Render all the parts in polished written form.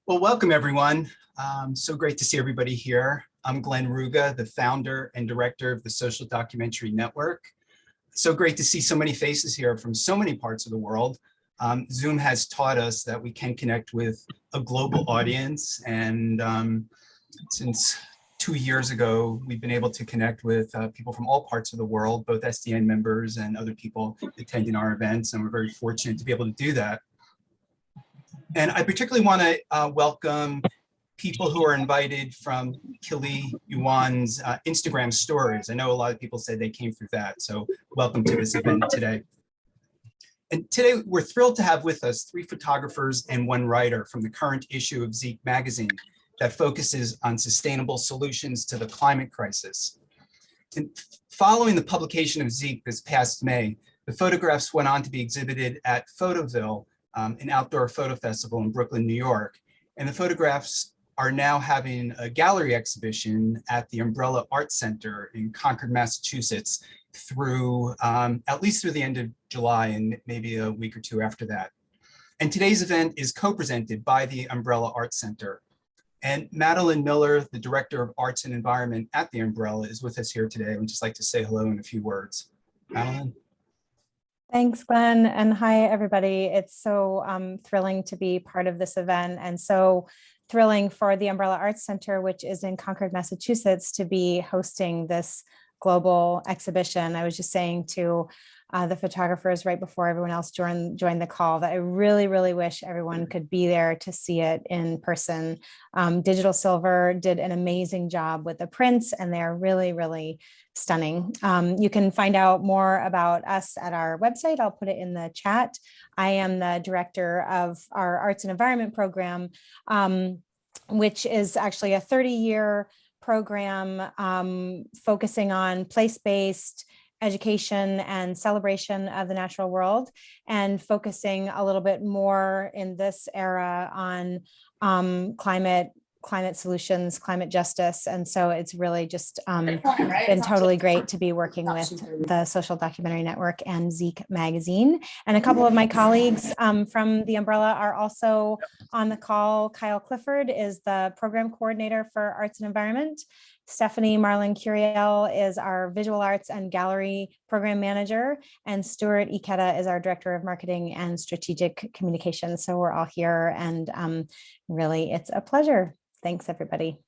Well, welcome everyone. So great to see everybody here. I'm Glenn Ruga, the founder and director of the Social Documentary Network. So great to see so many faces here from so many parts of the world. Zoom has taught us that we can connect with a global audience, and since 2 years ago, we've been able to connect with people from all parts of the world, both SDN members and other people attending our events, and we're very fortunate to be able to do that. And I particularly want to welcome people who are invited from Kiliii Yuyan's Instagram stories. I know a lot of people said they came through that, so welcome to this event today. And today we're thrilled to have with us 3 photographers and 1 writer from the current issue of Zeek magazine that focuses on sustainable solutions to the climate crisis. And following the publication of Zeek this past May, the photographs went on to be exhibited at Photoville, an outdoor photo festival in Brooklyn, New York. And the photographs are now having a gallery exhibition at the Umbrella Art Center in Concord, Massachusetts through, at least through the end of July and maybe a week or 2 after that. And today's event is co-presented by the Umbrella Art Center. And Madeline Miller, the Director of Arts and Environment at the Umbrella, is with us here today. I would just like to say hello in a few words. Madeline? Thanks, Glenn, and hi, everybody. It's so thrilling to be part of this event, and so thrilling for the Umbrella Arts Center, which is in Concord, Massachusetts, to be hosting this global exhibition. I was just saying to the photographers right before everyone else joined the call that I really, really wish everyone could be there to see it in person. Digital Silver did an amazing job with the prints, and they're really, really stunning. You can find out more about us at our website. I'll put it in the chat. I am the director of our Arts and Environment program, which is actually a 30-year program focusing on place-based education and celebration of the natural world, and focusing a little bit more in this era on climate solutions, climate justice. And so it's really just been totally great to be working with the Social Documentary Network and Zeek magazine. And a couple of my colleagues from the Umbrella are also on the call. Kyle Clifford is the program coordinator for Arts and Environment. Stephanie Marlin Curiel is our visual arts and gallery program manager, and Stuart Ikeda is our director of marketing and strategic communications. So we're all here, and really it's a pleasure. Thanks, everybody.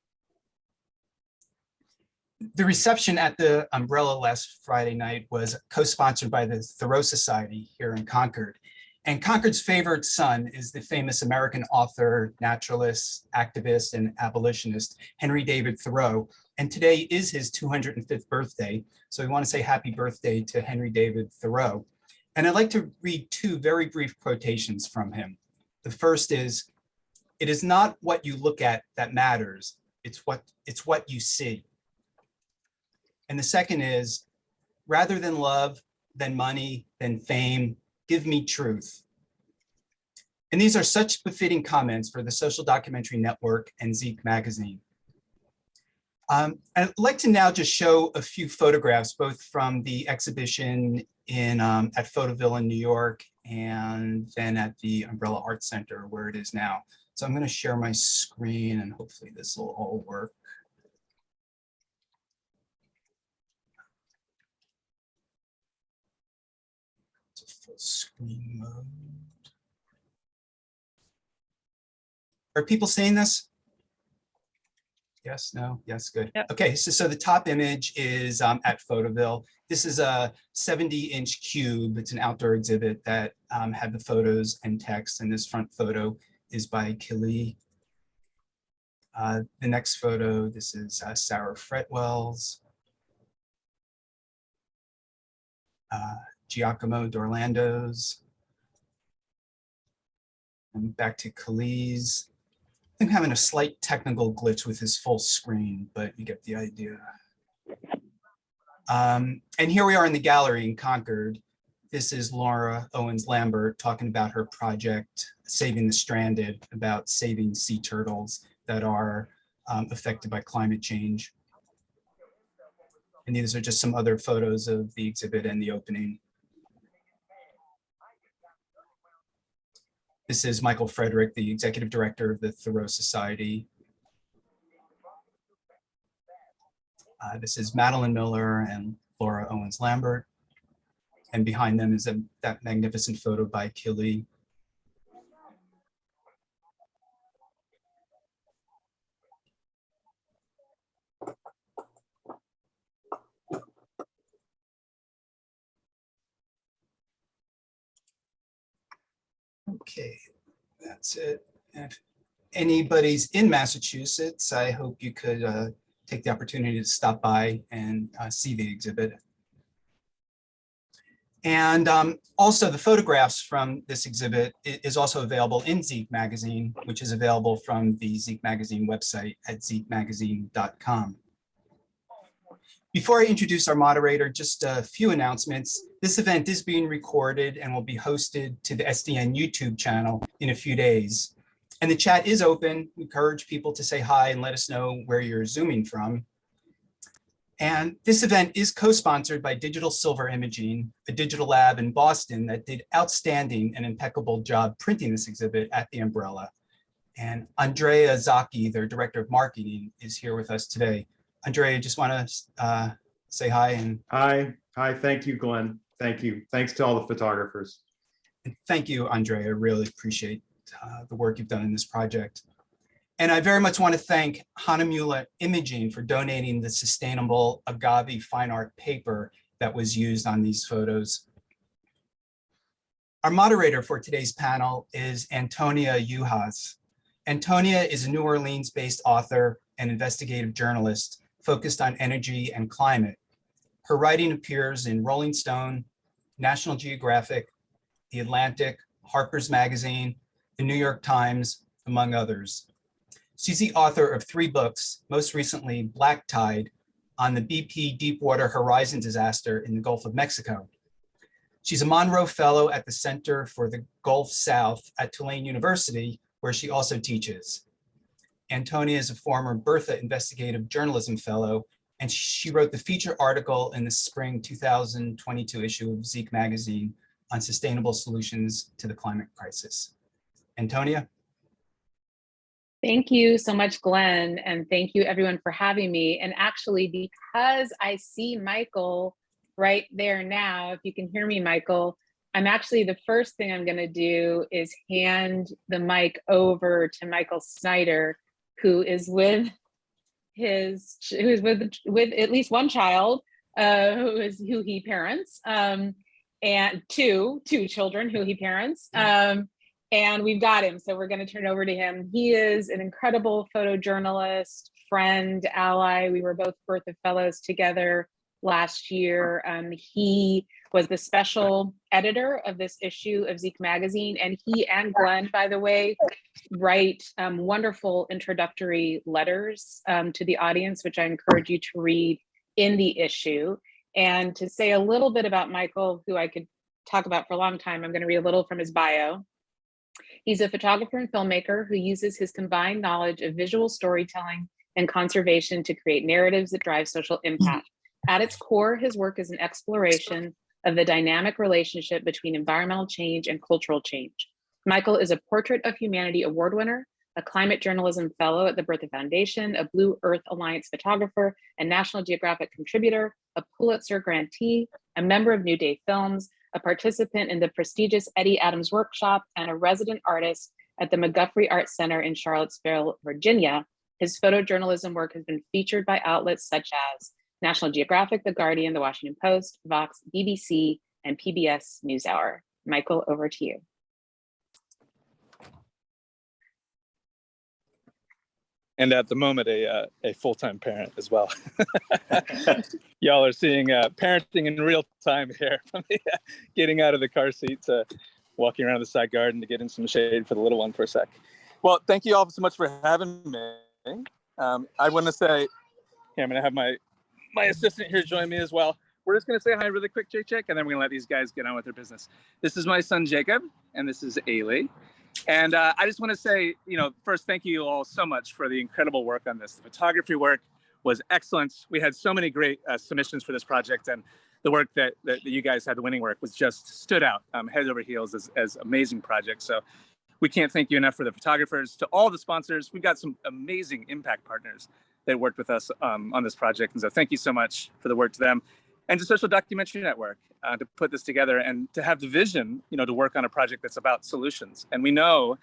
The reception at the Umbrella last Friday night was co-sponsored by the Thoreau Society here in Concord. And Concord's favorite son is the famous American author, naturalist, activist, and abolitionist, Henry David Thoreau. And today is his 205th birthday. So we want to say happy birthday to Henry David Thoreau. And I'd like to read 2 very brief quotations from him. The first is, "It is not what you look at that matters, it's what you see." And the second is, "Rather than love, than money, than fame, give me truth." And these are such befitting comments for the Social Documentary Network and Zeek magazine. I'd like to now just show a few photographs, both from the exhibition at Photoville in New York, and then at the Umbrella Art Center where it is now. So I'm going to share my screen, and hopefully this will all work. It's a full screen mode. Are people seeing this? Yes, no, yes, good. Yep. Okay, so the top image is at Photoville. This is a 70-inch cube. It's an outdoor exhibit that had the photos and text, and this front photo is by Kiliii. The next photo, this is Sarah Fretwell's. Giacomo d'Orlando's. And back to Kiliii's. I think I'm having a slight technical glitch with his full screen, but you get the idea. And here we are in the gallery in Concord. This is Laura Owens Lambert talking about her project, Saving the Stranded, about saving sea turtles that are affected by climate change. And these are just some other photos of the exhibit and the opening. This is Michael Frederick, the executive director of the Thoreau Society. This is Madeline Miller and Laura Owens Lambert. And behind them is that magnificent photo by Kiliii. Okay, that's it. And if anybody's in Massachusetts, I hope you could take the opportunity to stop by and see the exhibit. And also the photographs from this exhibit is also available in Zeek Magazine, which is available from the Zeek Magazine website at zeekmagazine.com. Before I introduce our moderator, just a few announcements. This event is being recorded and will be hosted to the SDN YouTube channel in a few days. And the chat is open. We encourage people to say hi and let us know where you're Zooming from. And this event is co-sponsored by Digital Silver Imaging, a digital lab in Boston that did outstanding and impeccable job printing this exhibit at the Umbrella. And Andrea Zaki, their director of marketing, is here with us today. Andrea, just want to say hi. And hi. Thank you, Glenn. Thank you. Thanks to all the photographers. And thank you, Andrea. I really appreciate the work you've done in this project. And I very much want to thank Hanamula Imaging for donating the sustainable agave fine art paper that was used on these photos. Our moderator for today's panel is Antonia Juhasz. Antonia is a New Orleans-based author and investigative journalist focused on energy and climate. Her writing appears in Rolling Stone, National Geographic, The Atlantic, Harper's Magazine, The New York Times, among others. She's the author of 3 books, most recently Black Tide, on the BP Deepwater Horizon disaster in the Gulf of Mexico. She's a Monroe Fellow at the Center for the Gulf South at Tulane University, where she also teaches. Antonia is a former Bertha Investigative Journalism Fellow, and she wrote the feature article in the spring 2022 issue of Zeek Magazine on sustainable solutions to the climate crisis. Antonia? Thank you so much, Glenn, and thank you everyone for having me. And actually, because I see Michael right there now, if you can hear me, Michael, I'm actually, the first thing I'm going to do is hand the mic over to Michael Snyder, who is with with at least one child, who he parents, and two children who he parents. And we've got him, so we're going to turn it over to him. He is an incredible photojournalist, friend, ally. We were both Bertha Fellows together last year. He was the special editor of this issue of Zeek Magazine, and he and Glenn, by the way, write wonderful introductory letters to the audience, which I encourage you to read in the issue. And to say a little bit about Michael, who I could talk about for a long time, I'm going to read a little from his bio. He's a photographer and filmmaker who uses his combined knowledge of visual storytelling and conservation to create narratives that drive social impact. At its core, his work is an exploration of the dynamic relationship between environmental change and cultural change. Michael is a Portrait of Humanity Award winner, a climate journalism fellow at the Bertha Foundation, a Blue Earth Alliance photographer and National Geographic contributor, a Pulitzer grantee, a member of New Day Films, a participant in the prestigious Eddie Adams Workshop, and a resident artist at the McGuffrey Art Center in Charlottesville, Virginia. His photojournalism work has been featured by outlets such as National Geographic, The Guardian, The Washington Post, Vox, BBC, and PBS NewsHour. Michael, over to you. And at the moment, a full-time parent as well. Y'all are seeing parenting in real time here. Getting out of the car seat to walking around the side garden to get in some shade for the little one for a sec. Well, thank you all so much for having me. I want to say, I'm going to have my assistant here join me as well. We're just going to say hi really quick, check, and then we're going to let these guys get on with their business. This is my son, Jacob, and this is Ailey. And I just want to say, first, thank you all so much for the incredible work on this. The photography work was excellent. We had so many great submissions for this project, and the work that you guys had, the winning work, was just stood out, head over heels as amazing project. So we can't thank you enough for the photographers, to all the sponsors. We've got some amazing impact partners that worked with us on this project. And so thank you so much for the work to them. And to Social Documentary Network to put this together and to have the vision, to work on a project that's about solutions. And we know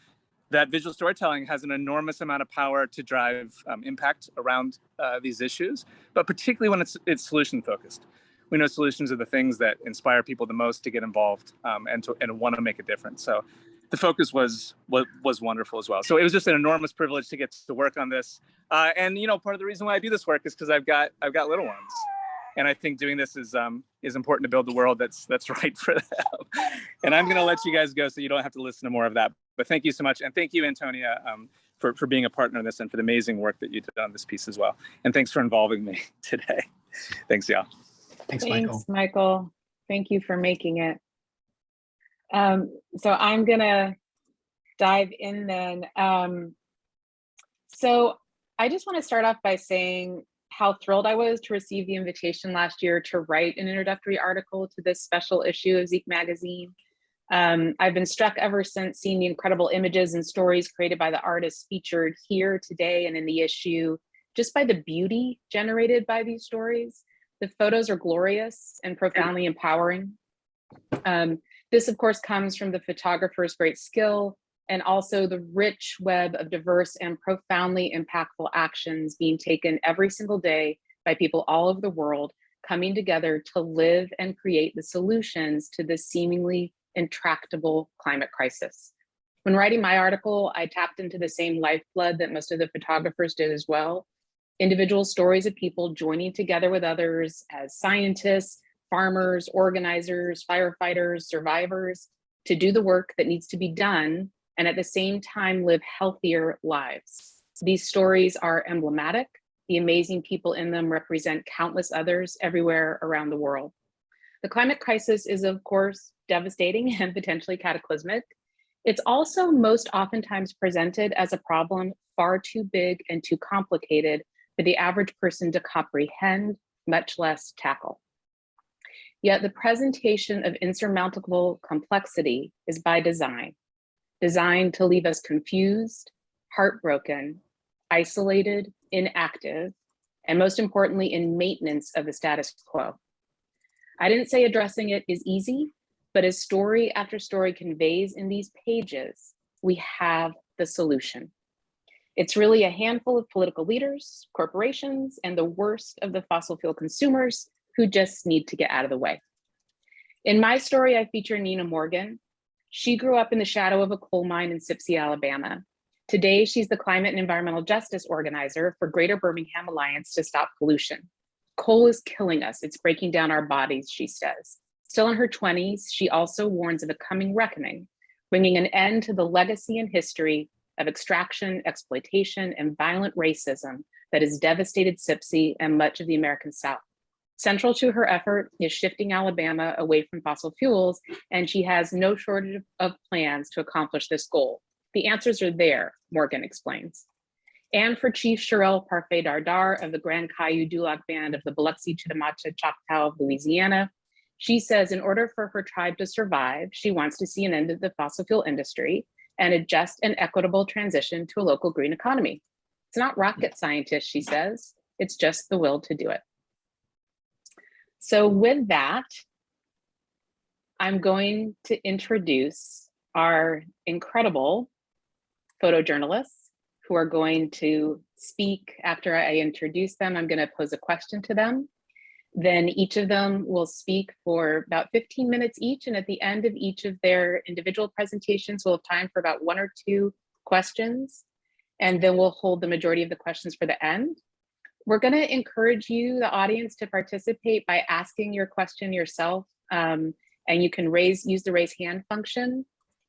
that visual storytelling has an enormous amount of power to drive impact around these issues, but particularly when it's solution focused. We know solutions are the things that inspire people the most to get involved and want to make a difference. So the focus was wonderful as well. So it was just an enormous privilege to get to work on this. And part of the reason why I do this work is because I've got little ones, and I think doing this is important to build the world that's right for them. And I'm going to let you guys go so you don't have to listen to more of that. But thank you so much, and thank you, Antonia, for being a partner in this and for the amazing work that you did on this piece as well. And thanks for involving me today. Thanks, y'all. Thanks, Michael. Thanks, Michael. Thank you for making it. So I'm gonna dive in then. So I just want to start off by saying how thrilled I was to receive the invitation last year to write an introductory article to this special issue of Zeke magazine. I've been struck ever since seeing the incredible images and stories created by the artists featured here today and in the issue, just by the beauty generated by these stories. The photos are glorious and profoundly empowering. This, of course, comes from the photographer's great skill and also the rich web of diverse and profoundly impactful actions being taken every single day by people all over the world, coming together to live and create the solutions to this seemingly intractable climate crisis. When writing my article, I tapped into the same lifeblood that most of the photographers did as well. Individual stories of people joining together with others as scientists, farmers, organizers, firefighters, survivors, to do the work that needs to be done and at the same time live healthier lives. These stories are emblematic. The amazing people in them represent countless others everywhere around the world. The climate crisis is, of course, devastating and potentially cataclysmic. It's also most oftentimes presented as a problem far too big and too complicated for the average person to comprehend, much less tackle. Yet the presentation of insurmountable complexity is by design, designed to leave us confused, heartbroken, isolated, inactive, and most importantly, in maintenance of the status quo. I didn't say addressing it is easy, but as story after story conveys in these pages, we have the solution. It's really a handful of political leaders, corporations, and the worst of the fossil fuel consumers who just need to get out of the way. In my story, I feature Nina Morgan. She grew up in the shadow of a coal mine in Sipsey, Alabama. Today, she's the climate and environmental justice organizer for Greater Birmingham Alliance to Stop Pollution. Coal is killing us. It's breaking down our bodies, she says. Still in her 20s, she also warns of a coming reckoning, bringing an end to the legacy and history of extraction, exploitation, and violent racism that has devastated Sipsey and much of the American South. Central to her effort is shifting Alabama away from fossil fuels, and she has no shortage of plans to accomplish this goal. The answers are there, Morgan explains. And for Chief Sherelle Parfait Dardar of the Grand Caillou Dulag Band of the Biloxi Chitimacha Choctaw of Louisiana, she says in order for her tribe to survive, she wants to see an end to the fossil fuel industry and a just and equitable transition to a local green economy. It's not rocket scientist, she says, it's just the will to do it. So with that, I'm going to introduce our incredible photojournalists who are going to speak after I introduce them. I'm going to pose a question to them. Then each of them will speak for about 15 minutes each. And at the end of each of their individual presentations, we'll have time for about 1 or 2 questions. And then we'll hold the majority of the questions for the end. We're going to encourage you, the audience, to participate by asking your question yourself. And you can use the raise hand function,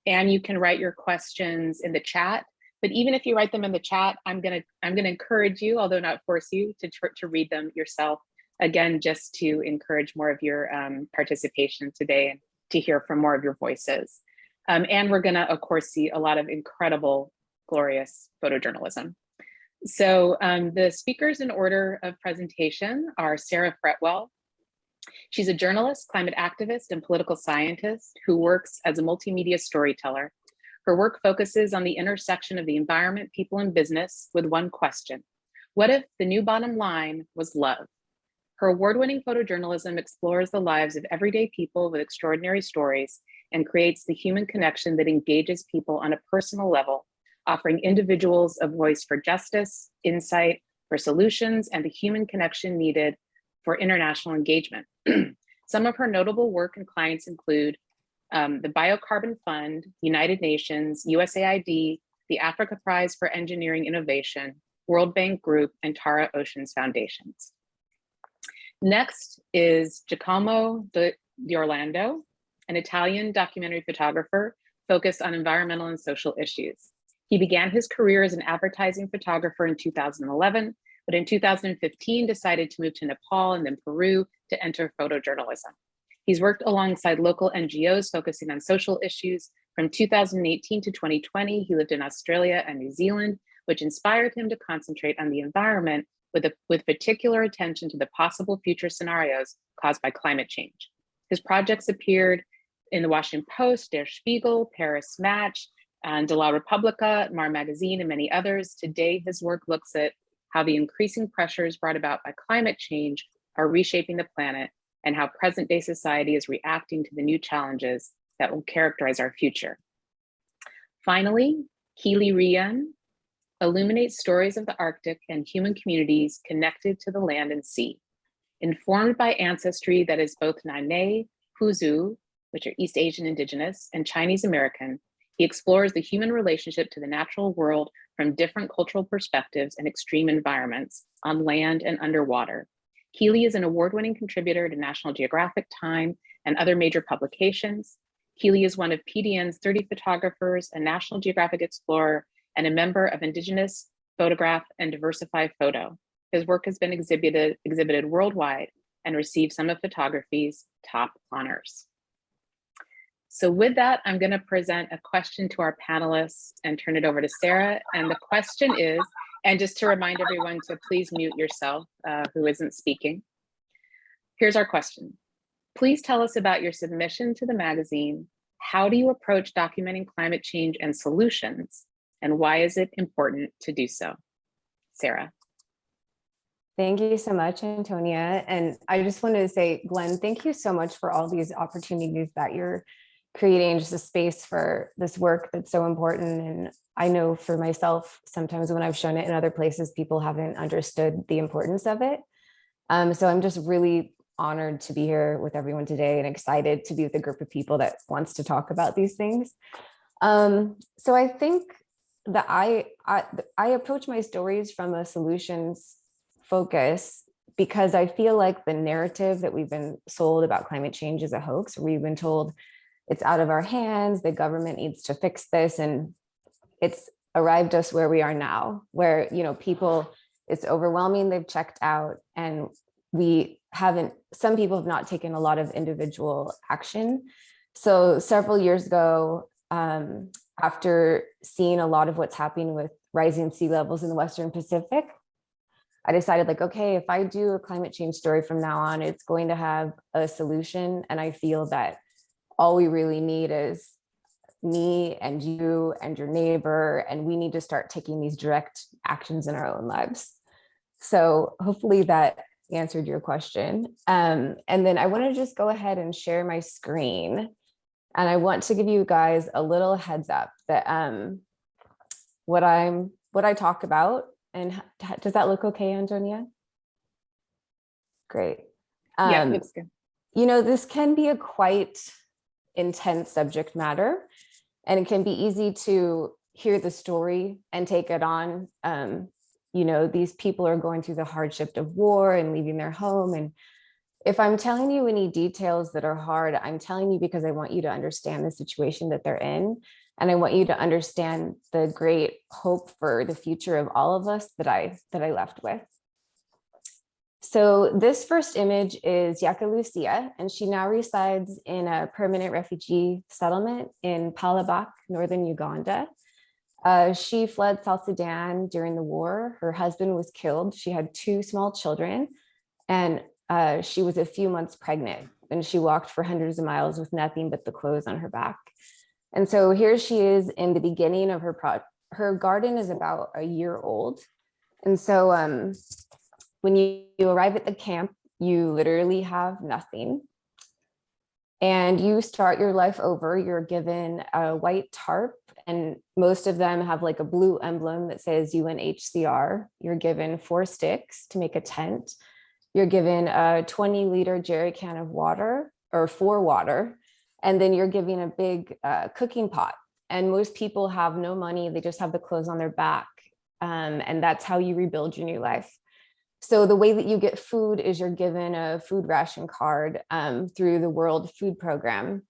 and you can write your questions in the chat. But even if you write them in the chat, I'm going to encourage you, although not force you, to read them yourself. Again, just to encourage more of your participation today and to hear from more of your voices. And we're going to, of course, see a lot of incredible, glorious photojournalism. So the speakers in order of presentation are Sarah Fretwell. She's a journalist, climate activist, and political scientist who works as a multimedia storyteller. Her work focuses on the intersection of the environment, people, and business with one question: what if the new bottom line was love? Her award-winning photojournalism explores the lives of everyday people with extraordinary stories and creates the human connection that engages people on a personal level, offering individuals a voice for justice, insight, for solutions, and the human connection needed for international engagement. Some of her notable work and clients include the Biocarbon Fund, United Nations, USAID, the Africa Prize for Engineering Innovation, World Bank Group, and Tara Oceans Foundations. Next is Giacomo d'Orlando, an Italian documentary photographer focused on environmental and social issues. He began his career as an advertising photographer in 2011, but in 2015 decided to move to Nepal and then Peru to enter photojournalism. He's worked alongside local NGOs focusing on social issues. From 2018 to 2020, he lived in Australia and New Zealand, which inspired him to concentrate on the environment with particular attention to the possible future scenarios caused by climate change. His projects appeared in the Washington Post, Der Spiegel, Paris Match, and De La Repubblica, Mar Magazine, and many others. Today, his work looks at how the increasing pressures brought about by climate change are reshaping the planet and how present-day society is reacting to the new challenges that will characterize our future. Finally, Kiliii Yuyan illuminates stories of the Arctic and human communities connected to the land and sea. Informed by ancestry that is both Nane, Huzu, which are East Asian Indigenous, and Chinese American, he explores the human relationship to the natural world from different cultural perspectives and extreme environments on land and underwater. Kiliii is an award-winning contributor to National Geographic, Time, and other major publications. Kiliii is one of PDN's 30 photographers, a National Geographic explorer, and a member of Indigenous Photograph and Diversify Photo. His work has been exhibited worldwide and received some of photography's top honors. So with that, I'm going to present a question to our panelists and turn it over to Sarah. And the question is, and just to remind everyone to please mute yourself who isn't speaking. Here's our question. Please tell us about your submission to the magazine. How do you approach documenting climate change and solutions? And why is it important to do so? Sarah. Thank you so much, Antonia. And I just wanted to say, Glenn, thank you so much for all these opportunities that you're creating, just a space for this work that's so important. And I know for myself, sometimes when I've shown it in other places, people haven't understood the importance of it. So I'm just really honored to be here with everyone today and excited to be with a group of people that wants to talk about these things. So I think that I approach my stories from a solutions focus because I feel like the narrative that we've been sold about climate change is a hoax. We've been told it's out of our hands, the government needs to fix this, and it's arrived us where we are now, where, you know, people, it's overwhelming, they've checked out, and some people have not taken a lot of individual action. So several years ago, after seeing a lot of what's happening with rising sea levels in the Western Pacific, I decided, like, okay, if I do a climate change story from now on, it's going to have a solution. And I feel that all we really need is me and you and your neighbor, and we need to start taking these direct actions in our own lives. So hopefully that answered your question. And then I want to just go ahead and share my screen. And I want to give you guys a little heads up that what I talk about, and does that look okay, Antonia? Great. Yeah, looks good. You know, this can be a quite intense subject matter, and it can be easy to hear the story and take it on. You know, these people are going through the hardship of war and leaving their home. And if I'm telling you any details that are hard, I'm telling you because I want you to understand the situation that they're in. And I want you to understand the great hope for the future of all of us that I left with. So this first image is Jaka Lucia, and she now resides in a permanent refugee settlement in Palabak, northern Uganda. She fled South Sudan during the war. Her husband was killed. She had 2 small children, and she was a few months pregnant, and she walked for hundreds of miles with nothing but the clothes on her back. And so here she is in the beginning of her garden is about a year old. And so when you arrive at the camp, you literally have nothing. And you start your life over. You're given a white tarp, and most of them have like a blue emblem that says UNHCR. You're given 4 sticks to make a tent. You're given a 20-liter jerry can of water, or for water. And then you're given a big cooking pot. And most people have no money. They just have the clothes on their back. And that's how you rebuild your new life. So the way that you get food is you're given a food ration card through the World Food Program.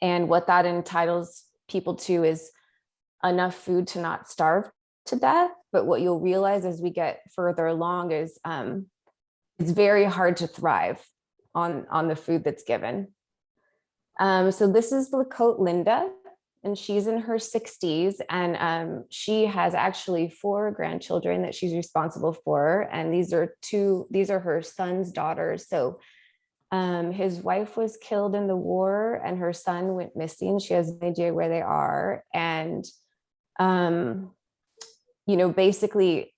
And what that entitles people to is enough food to not starve to death. But what you'll realize as we get further along is it's very hard to thrive on the food that's given. So this is Lakota Linda, and she's in her 60s, and she has actually 4 grandchildren that she's responsible for. And these are her son's daughters. So his wife was killed in the war and her son went missing. She has no idea where they are. And, basically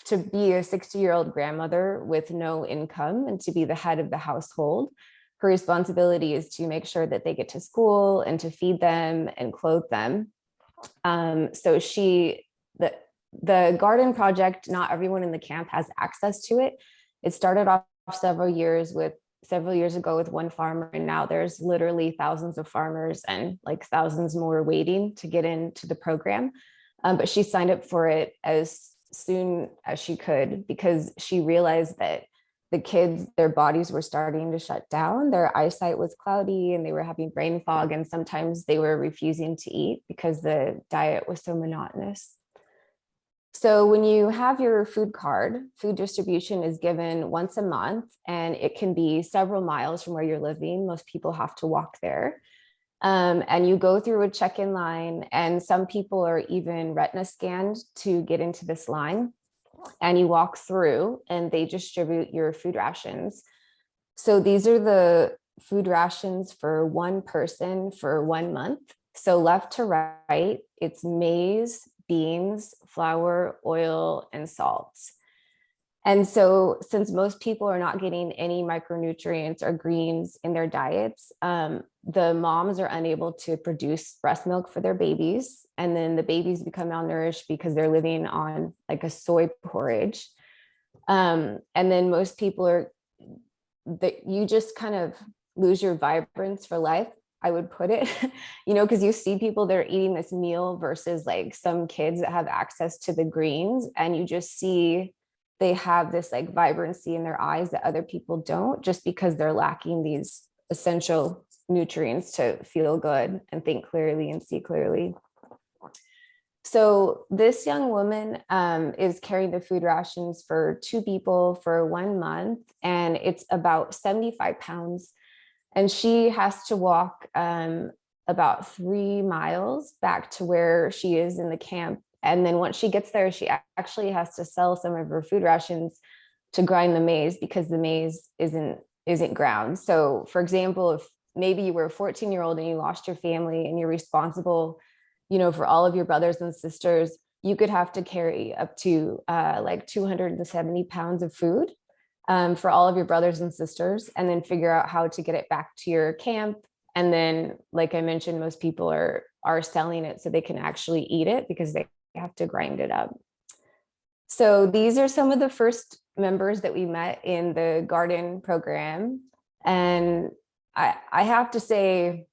to be a 60-year-old grandmother with no income and to be the head of the household, her responsibility is to make sure that they get to school and to feed them and clothe them. So the garden project, not everyone in the camp has access to it. It started off several years ago with one farmer, and now there's literally thousands of farmers and like thousands more waiting to get into the program. But she signed up for it as soon as she could because she realized that the kids, their bodies were starting to shut down. Their eyesight was cloudy and they were having brain fog. And sometimes they were refusing to eat because the diet was so monotonous. So when you have your food card, food distribution is given once a month, and it can be several miles from where you're living. Most people have to walk there. And you go through a check-in line, and some people are even retina scanned to get into this line. And you walk through and they distribute your food rations. So these are the food rations for one person for 1 month. So left to right, it's maize, beans, flour, oil, and salts. And so since most people are not getting any micronutrients or greens in their diets, the moms are unable to produce breast milk for their babies. And then the babies become malnourished because they're living on like a soy porridge. And then most people you just kind of lose your vibrance for life, I would put it, because you see people that are eating this meal versus like some kids that have access to the greens, and you just see they have this like vibrancy in their eyes that other people don't, just because they're lacking these essential nutrients to feel good and think clearly and see clearly. So this young woman is carrying the food rations for 2 people for 1 month, and it's about 75 pounds. And she has to walk about 3 miles back to where she is in the camp. And then once she gets there, she actually has to sell some of her food rations to grind the maize because the maize isn't ground. So for example, if maybe you were a 14-year-old and you lost your family and you're responsible, for all of your brothers and sisters, you could have to carry up to like 270 pounds of food for all of your brothers and sisters, and then figure out how to get it back to your camp. And then, like I mentioned, most people are selling it so they can actually eat it because they have to grind it up. So these are some of the first members that we met in the garden program. And I have to say,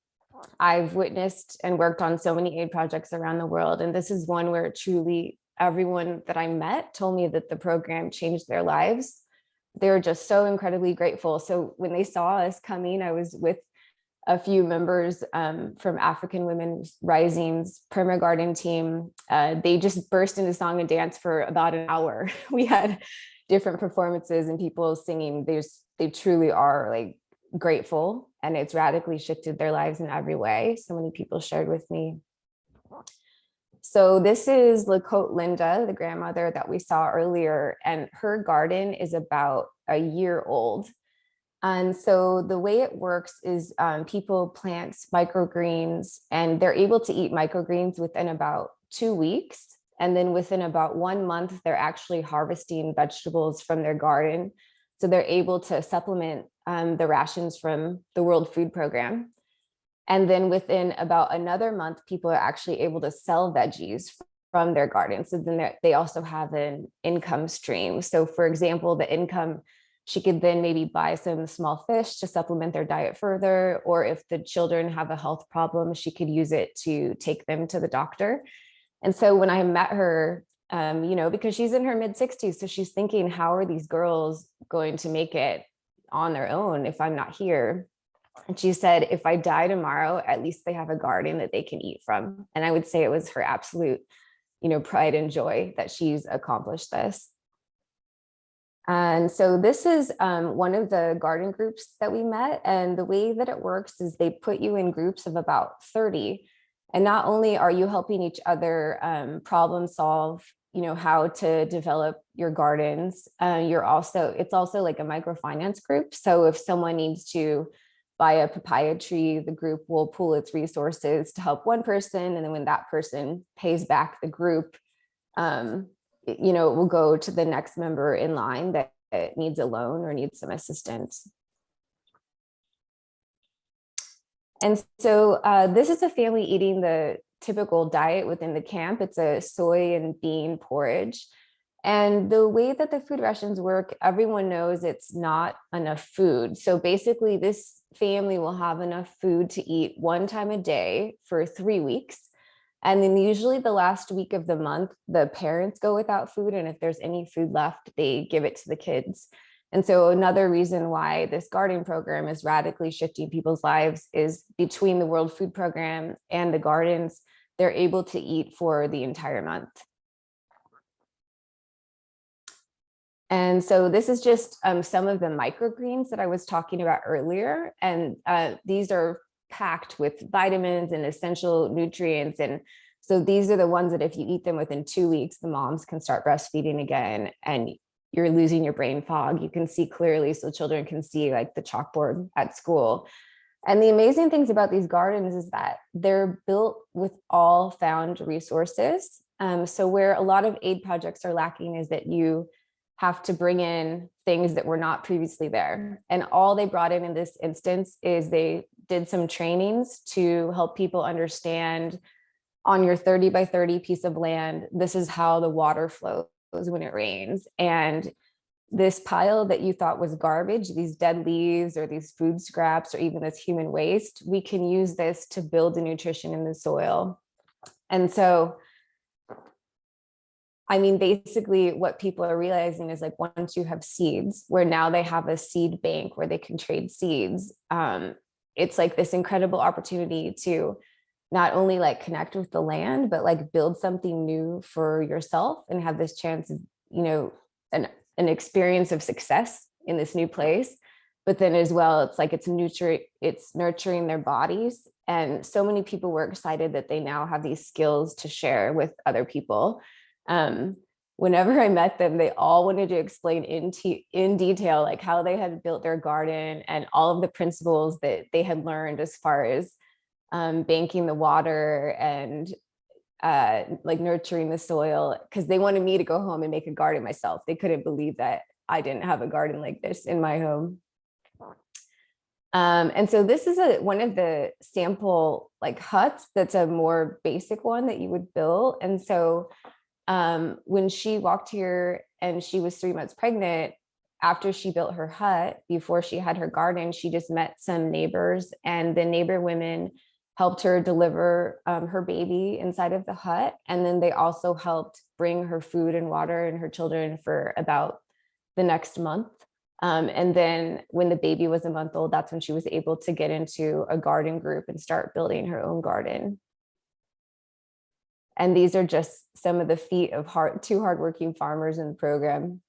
I've witnessed and worked on so many aid projects around the world. And this is one where truly everyone that I met told me that the program changed their lives. They were just so incredibly grateful. So when they saw us coming, I was with a few members from African Women's Rising's Permagarden team. They just burst into song and dance for about an hour. We had different performances and people singing. They truly are like grateful, and it's radically shifted their lives in every way. So many people shared with me. So this is Lakota Linda, the grandmother that we saw earlier, and her garden is about a year old. And so the way it works is people plant microgreens and they're able to eat microgreens within about 2 weeks. And then within about 1 month, they're actually harvesting vegetables from their garden. So they're able to supplement the rations from the World Food Program. And then within about another month, people are actually able to sell veggies from their garden. So then they also have an income stream. So for example, the income, she could then maybe buy some small fish to supplement their diet further, or if the children have a health problem, she could use it to take them to the doctor. And so when I met her, because she's in her mid-60s, so she's thinking, how are these girls going to make it on their own if I'm not here? And she said, if I die tomorrow, at least they have a garden that they can eat from. And I would say it was her absolute, pride and joy that she's accomplished this. And so this is one of the garden groups that we met. And the way that it works is they put you in groups of about 30. And not only are you helping each other problem solve, how to develop your gardens, it's also like a microfinance group. So if someone needs to buy a papaya tree, the group will pool its resources to help one person. And then when that person pays back the group, it will go to the next member in line that needs a loan or needs some assistance. And so this is a family eating the typical diet within the camp. It's a soy and bean porridge. And the way that the food rations work, everyone knows it's not enough food. So basically this family will have enough food to eat 1 time a day for 3 weeks. And then usually the last week of the month, the parents go without food. And if there's any food left, they give it to the kids. And so another reason why this garden program is radically shifting people's lives is between the World Food Program and the gardens, they're able to eat for the entire month. And so this is just some of the microgreens that I was talking about earlier. And these are packed with vitamins and essential nutrients. And so these are the ones that if you eat them within 2 weeks, the moms can start breastfeeding again and you're losing your brain fog. You can see clearly, so children can see like the chalkboard at school. And the amazing things about these gardens is that they're built with all found resources. So where a lot of aid projects are lacking is that you have to bring in things that were not previously there. And all they brought in this instance is they did some trainings to help people understand on your 30 by 30 piece of land, this is how the water flows when it rains. And this pile that you thought was garbage, these dead leaves or these food scraps or even this human waste, we can use this to build the nutrition in the soil. And so basically what people are realizing is like once you have seeds, where now they have a seed bank where they can trade seeds, it's like this incredible opportunity to not only like connect with the land, but like build something new for yourself and have this chance of, an experience of success in this new place. But then as well, it's like it's nurturing their bodies. And so many people were excited that they now have these skills to share with other people. Whenever I met them, they all wanted to explain in detail, like how they had built their garden and all of the principles that they had learned as far as banking the water and like nurturing the soil, because they wanted me to go home and make a garden myself. They couldn't believe that I didn't have a garden like this in my home. And so this is one of the sample like huts that's a more basic one that you would build. And so when she walked here and she was 3 months pregnant, after she built her hut, before she had her garden, she just met some neighbors, and the neighbor women helped her deliver her baby inside of the hut. And then they also helped bring her food and water and her children for about the next month. And then when the baby was a month old, that's when she was able to get into a garden group and start building her own garden. And these are just some of the feat of two hardworking farmers in the program.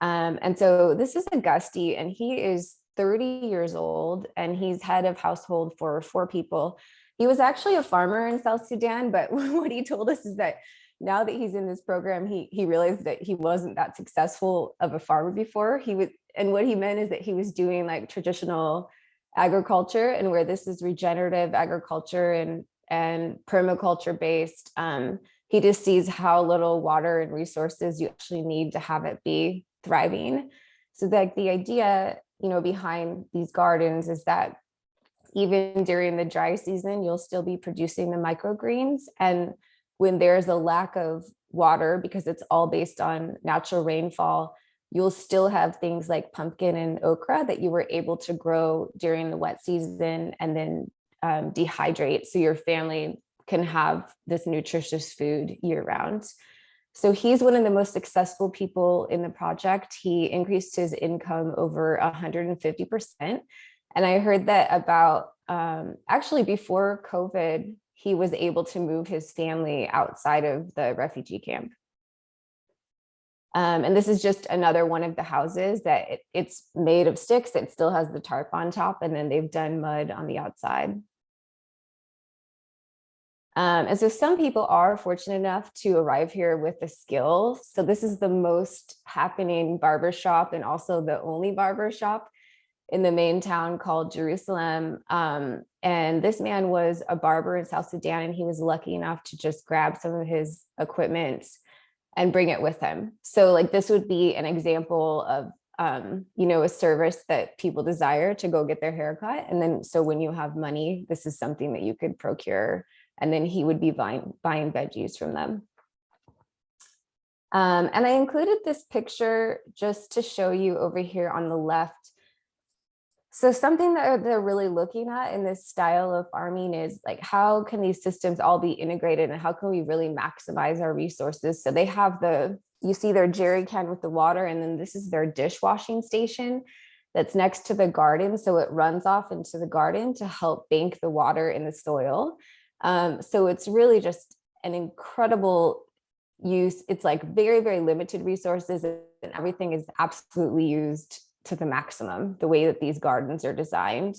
And so this is Augusti, and he is 30 years old, and he's head of household for 4 people. He was actually a farmer in South Sudan, but what he told us is that now that he's in this program, he realized that he wasn't that successful of a farmer before. And what he meant is that he was doing like traditional agriculture, and where this is regenerative agriculture and permaculture based, he just sees how little water and resources you actually need to have it be thriving. So like the idea, behind these gardens is that even during the dry season, you'll still be producing the microgreens. And when there's a lack of water, because it's all based on natural rainfall, you'll still have things like pumpkin and okra that you were able to grow during the wet season and then dehydrate, so your family can have this nutritious food year round. So he's one of the most successful people in the project. He increased his income over 150%. And I heard that about, actually before COVID, he was able to move his family outside of the refugee camp. And this is just another one of the houses that it's made of sticks. It still has the tarp on top, and then they've done mud on the outside. And so some people are fortunate enough to arrive here with the skill. So this is the most happening barbershop and also the only barbershop in the main town called Jerusalem. And this man was a barber in South Sudan, and he was lucky enough to just grab some of his equipment and bring it with him. So like this would be an example of, a service that people desire to go get their haircut. And then, so when you have money, this is something that you could procure. And then he would be buying veggies from them. And I included this picture just to show you over here on the left. So something that they're really looking at in this style of farming is like, how can these systems all be integrated and how can we really maximize our resources? So they have you see their jerry can with the water, and then this is their dishwashing station that's next to the garden. So it runs off into the garden to help bank the water in the soil. So it's really just an incredible use. It's like very, very limited resources, and everything is absolutely used to the maximum, the way that these gardens are designed.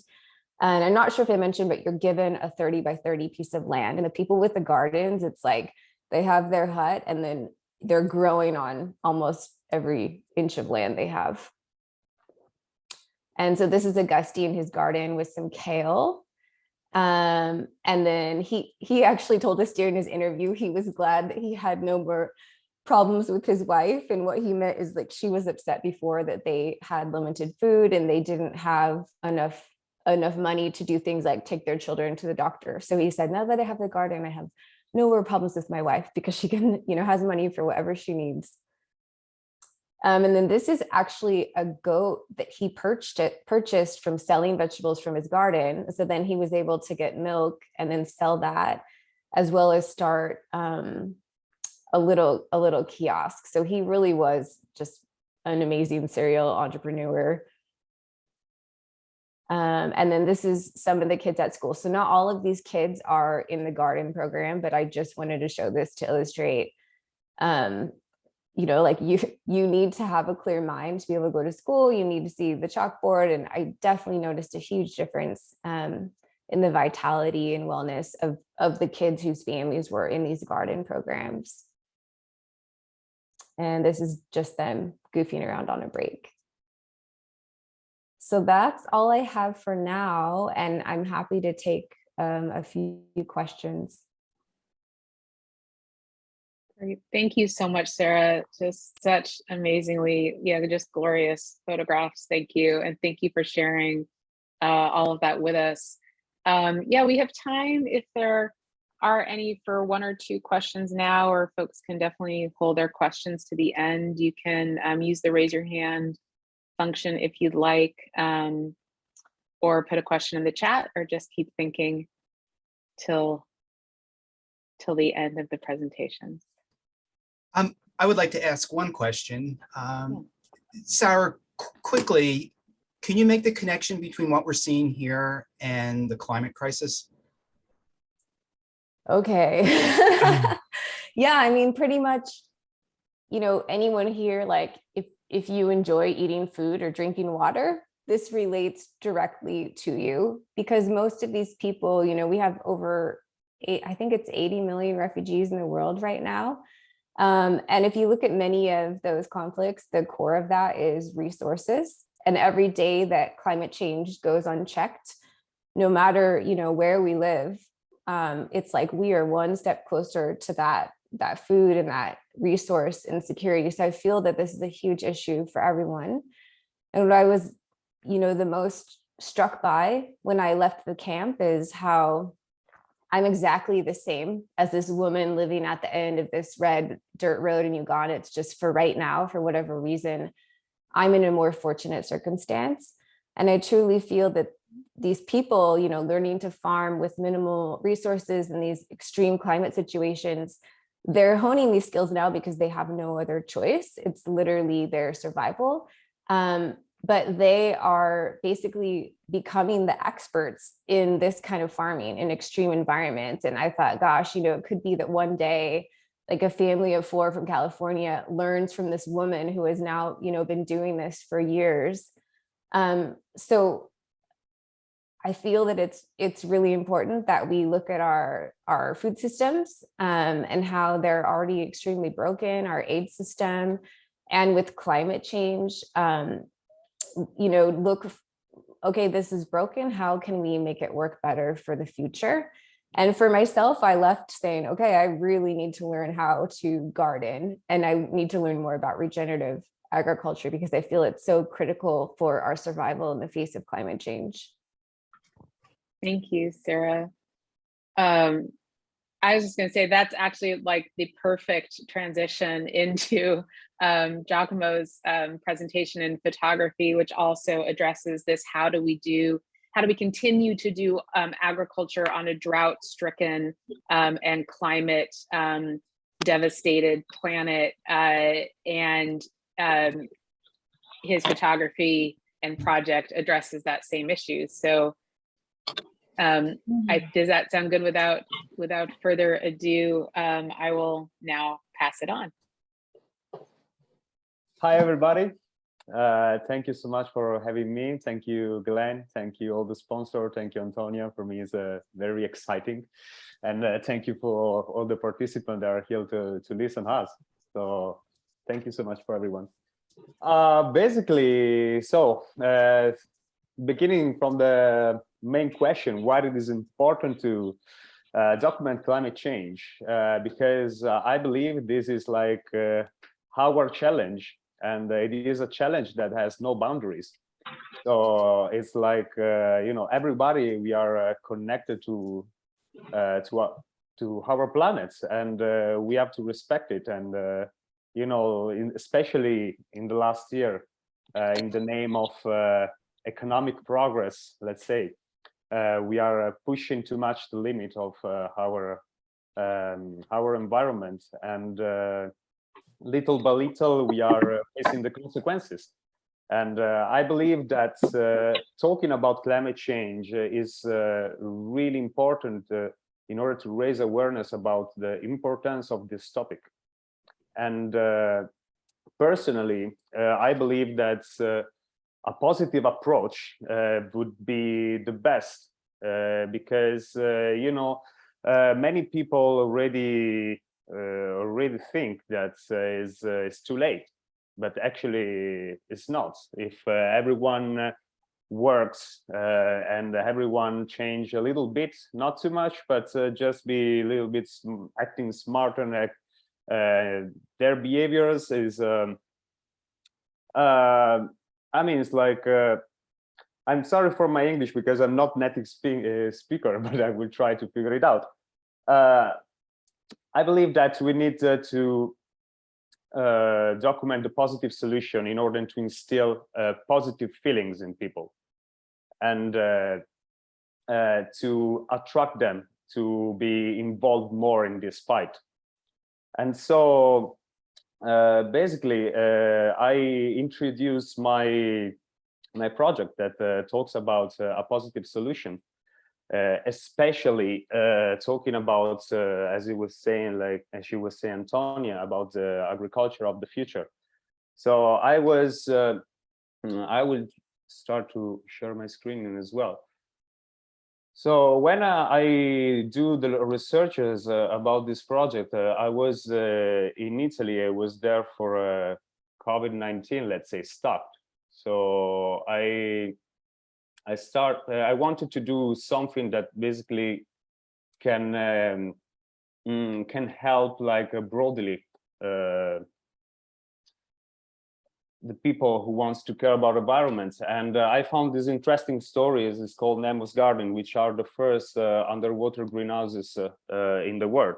And I'm not sure if I mentioned, but you're given a 30 by 30 piece of land. And the people with the gardens, it's like they have their hut and then they're growing on almost every inch of land they have. And so this is Augusti in his garden with some kale. And then he actually told us during his interview, he was glad that he had no more problems with his wife. And what he meant is like, she was upset before that they had limited food and they didn't have enough money to do things like take their children to the doctor. So he said, now that I have the garden, I have no more problems with my wife because she can, has money for whatever she needs. And then this is actually a goat that he purchased from selling vegetables from his garden. So then he was able to get milk and then sell that, as well as start a little kiosk. So he really was just an amazing serial entrepreneur. And then this is some of the kids at school. So not all of these kids are in the garden program, but I just wanted to show this to illustrate, like you need to have a clear mind to be able to go to school. You need to see the chalkboard. And I definitely noticed a huge difference in the vitality and wellness of the kids whose families were in these garden programs. And this is just them goofing around on a break. So that's all I have for now. And I'm happy to take a few questions. Great. Thank you so much, Sarah. Just such amazingly, just glorious photographs. Thank you. And thank you for sharing all of that with us. We have time if there are any for one or two questions now, or folks can definitely hold their questions to the end. You can use the raise your hand function if you'd like, or put a question in the chat, or just keep thinking till the end of the presentations. I would like to ask one question. Sarah, quickly, can you make the connection between what we're seeing here and the climate crisis? Okay. Yeah, I mean, pretty much, anyone here, like if you enjoy eating food or drinking water, this relates directly to you, because most of these people, we have over I think it's 80 million refugees in the world right now. And if you look at many of those conflicts, the core of that is resources. And every day that climate change goes unchecked, no matter, where we live, it's like we are one step closer to that food and that resource insecurity. So I feel that this is a huge issue for everyone. And what I was, the most struck by when I left the camp is how I'm exactly the same as this woman living at the end of this red dirt road in Uganda. It's just for right now, for whatever reason, I'm in a more fortunate circumstance. And I truly feel that these people, learning to farm with minimal resources in these extreme climate situations, they're honing these skills now because they have no other choice. It's literally their survival. But they are basically becoming the experts in this kind of farming in extreme environments. And I thought, gosh, it could be that one day, like a family of 4 from California learns from this woman who has now, been doing this for years. So I feel that it's really important that we look at our food systems and how they're already extremely broken, our aid system, and with climate change, look, okay, this is broken. How can we make it work better for the future? And for myself, I left saying, okay, I really need to learn how to garden, and I need to learn more about regenerative agriculture because I feel it's so critical for our survival in the face of climate change. Thank you, Sarah. I was just going to say that's actually like the perfect transition into Giacomo's presentation in photography, which also addresses this: how do we continue to do agriculture on a drought-stricken and climate devastated planet? And his photography and project addresses that same issue. So does that sound good? Without further ado, I will now pass it on. Hi, everybody. Thank you so much for having me. Thank you, Glenn. Thank you, all the sponsors. Thank you, Antonia. For me, it's very exciting. And thank you for all the participants that are here to listen to us. So thank you so much for everyone. Basically, so beginning from the main question, why it is important to document climate change, because I believe this is like our challenge, and it is a challenge that has no boundaries. So it's like everybody, we are connected to our planet, and we have to respect it. And especially in the last year, in the name of economic progress, let's say, we are pushing too much the limit of our environment, and little by little we are facing the consequences. And I believe that talking about climate change is really important in order to raise awareness about the importance of this topic. And personally, I believe that a positive approach would be the best, because many people already think that it's too late, but actually it's not. If everyone works and everyone change a little bit, not too much, but just be a little bit acting smarter, and their behaviors is I mean, it's like, I'm sorry for my English because I'm not native speaker, but I will try to figure it out. I believe that we need to document the positive solution in order to instill positive feelings in people, and to attract them to be involved more in this fight. And so basically, I introduced my project that talks about a positive solution, especially talking about, as you was saying, as she was saying, Antonia, about the agriculture of the future. So I will start to share my screen as well. So when I do the researches about this project, I was in Italy. I was there for COVID-19, let's say, stopped. So I wanted to do something that basically can help like broadly the people who wants to care about environments. And I found these interesting stories. It's called Nemo's Garden, which are the first underwater greenhouses in the world.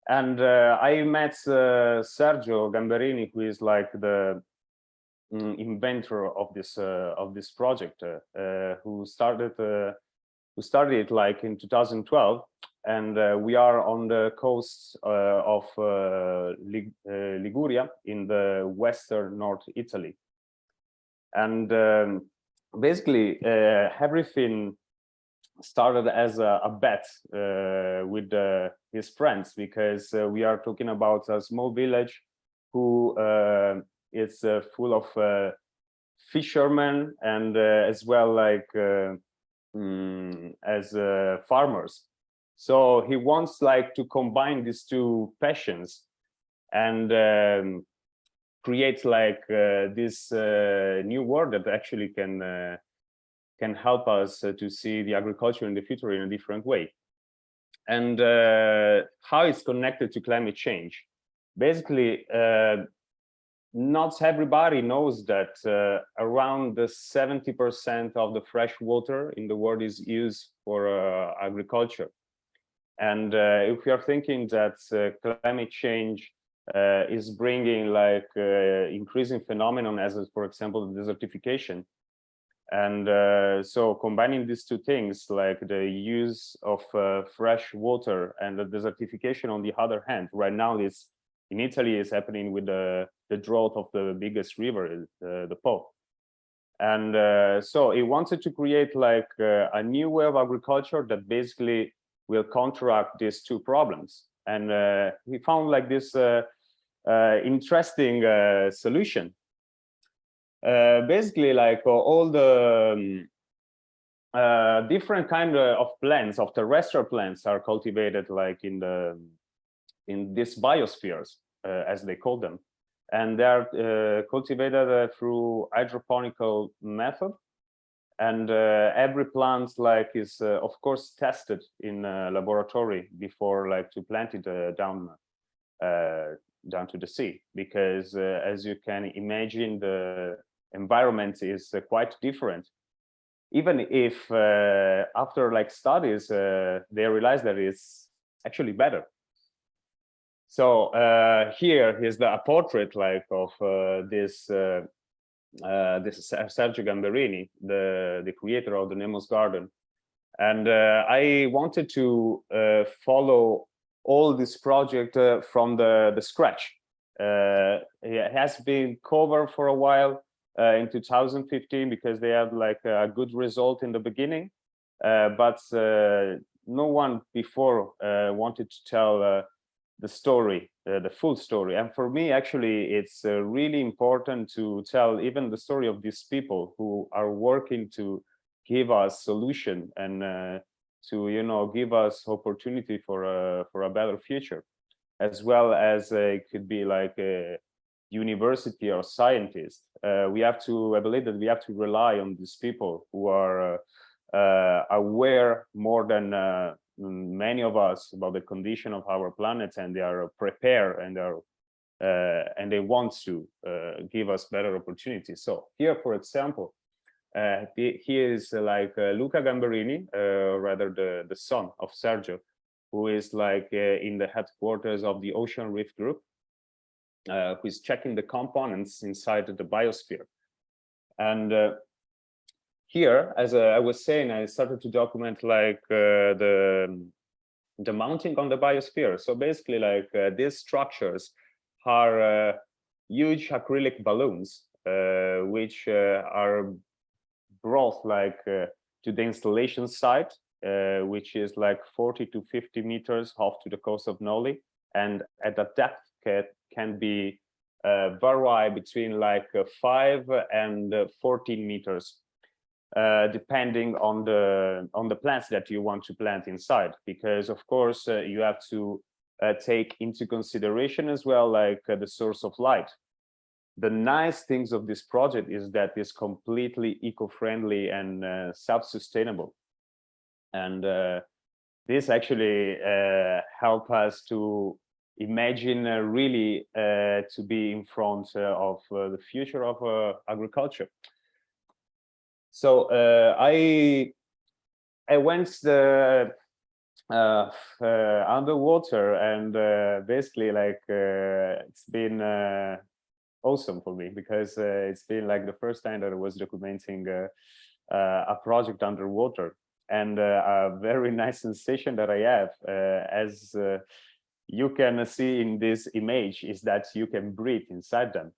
And I met Sergio Gamberini, who is like the inventor of this project, who started it like in 2012. And we are on the coast of Liguria in the western North Italy. And basically everything started as a bet with his friends, because we are talking about a small village who is full of fishermen and as well like as farmers. So he wants like to combine these two passions and create like this new world that actually can help us to see the agriculture in the future in a different way. And how it's connected to climate change. Basically, not everybody knows that around 70% of the fresh water in the world is used for agriculture. And if we are thinking that climate change is bringing like increasing phenomenon as, for example, desertification. And so combining these two things, like the use of fresh water and the desertification on the other hand, right now it's in Italy is happening with the drought of the biggest river, the Po. And so he wanted to create like a new way of agriculture that basically will counteract these two problems. And he found like this interesting solution. Basically, like all the different kind of plants, of terrestrial plants, are cultivated like in these biospheres, as they call them, and they are cultivated through hydroponical method. And every plant like is of course tested in a laboratory before like to plant it down to the sea, because as you can imagine, the environment is quite different. Even if after like studies they realize that it's actually better. So here is a portrait like of this Sergio Gamberini, the creator of the Nemo's Garden. And I wanted to follow all this project from the scratch. It has been covered for a while in 2015 because they had like a good result in the beginning, but no one before wanted to tell the story, the full story. And for me, actually, it's really important to tell even the story of these people who are working to give us solution and to, you know, give us opportunity for a better future, as well as it could be like a university or scientist. I believe that we have to rely on these people who are aware more than many of us about the condition of our planet, and they are prepared and they want to give us better opportunities. So here, for example, here is like Luca Gamberini, rather the son of Sergio, who is like in the headquarters of the Ocean Reef Group, who is checking the components inside the biosphere. And here, as I was saying, I started to document like the mounting on the biosphere. So basically, like these structures are huge acrylic balloons, which are brought like to the installation site, which is like 40 to 50 meters off to the coast of Noli, and at a depth can be vary between like 5 and 14 meters. depending on the plants that you want to plant inside, because of course you have to take into consideration as well, like the source of light. The nice things of this project is that it's completely eco-friendly and self-sustainable, and this actually help us to imagine really to be in front of the future of agriculture. So I went underwater, and basically like it's been awesome for me, because it's been like the first time that I was documenting a project underwater, and a very nice sensation that I have, as you can see in this image, is that you can breathe inside them.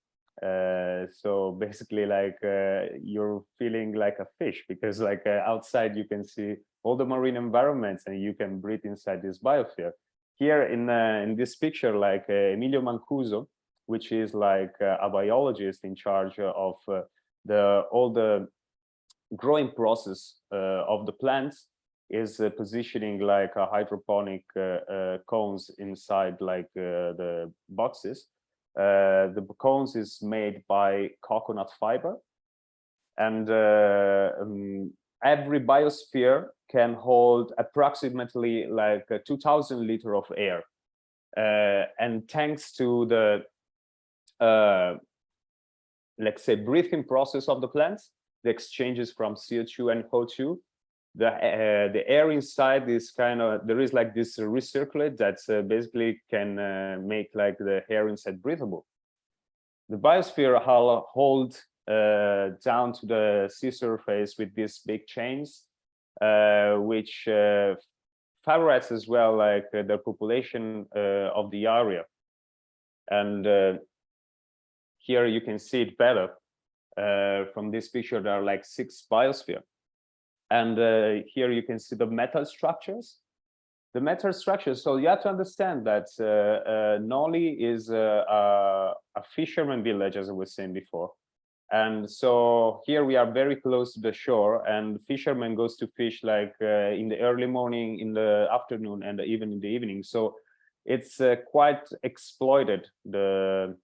So basically like you're feeling like a fish, because like outside you can see all the marine environments and you can breathe inside this biosphere. Here in this picture, like Emilio Mancuso, which is like a biologist in charge of all the growing process of the plants, is positioning like a hydroponic cones inside like the boxes. The cones is made by coconut fiber, and every biosphere can hold approximately like 2,000 liters of air, and thanks to the let's say breathing process of the plants, the exchanges from CO2 and O2, the air inside is kind of, there is like this recirculate that basically can make like the air inside breathable. The biosphere hold down to the sea surface with these big chains, which favorites as well like the population of the area. And here you can see it better from this picture. There are like 6 biosphere. And here you can see the metal structures. The metal structures, so you have to understand that Noli is a fisherman village, as I was saying before. And so here we are very close to the shore, and fishermen goes to fish like in the early morning, in the afternoon, and even in the evening. So it's quite exploited, the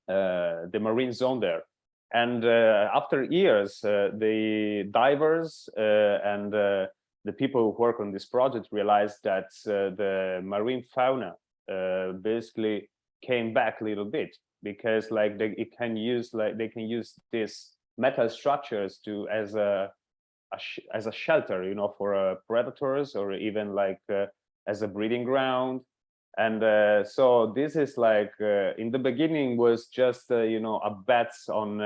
marine zone there. And after years, the divers and the people who work on this project realized that the marine fauna basically came back a little bit, because like they can use these metal structures to as a shelter, you know, for predators, or even like as a breeding ground. And so this is like in the beginning was just you know, a bet on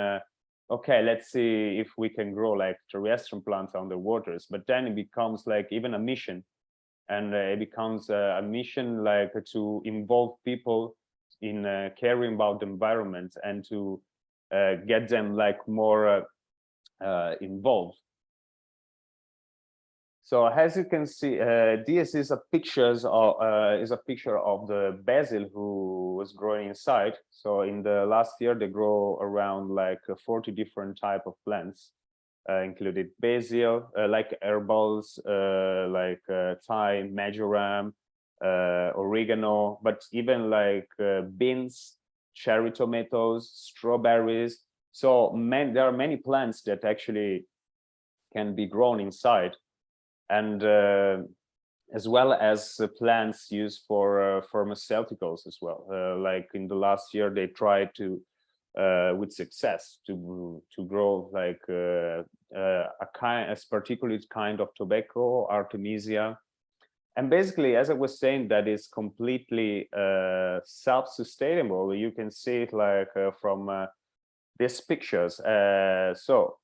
okay, let's see if we can grow like terrestrial plants underwaters. But then it becomes like even a mission, and it becomes a mission like to involve people in caring about the environment, and to get them like more involved. So as you can see, this is a picture of the basil who was growing inside. So in the last year, they grow around like 40 different type of plants, included basil, like herbals, like thyme, marjoram, oregano, but even like beans, cherry tomatoes, strawberries. So there are many plants that actually can be grown inside. And as well as plants used for pharmaceuticals as well. Like in the last year, they tried to, with success, to grow like a particular kind of tobacco, Artemisia. And basically, as I was saying, that is completely self-sustainable. You can see it like from these pictures. So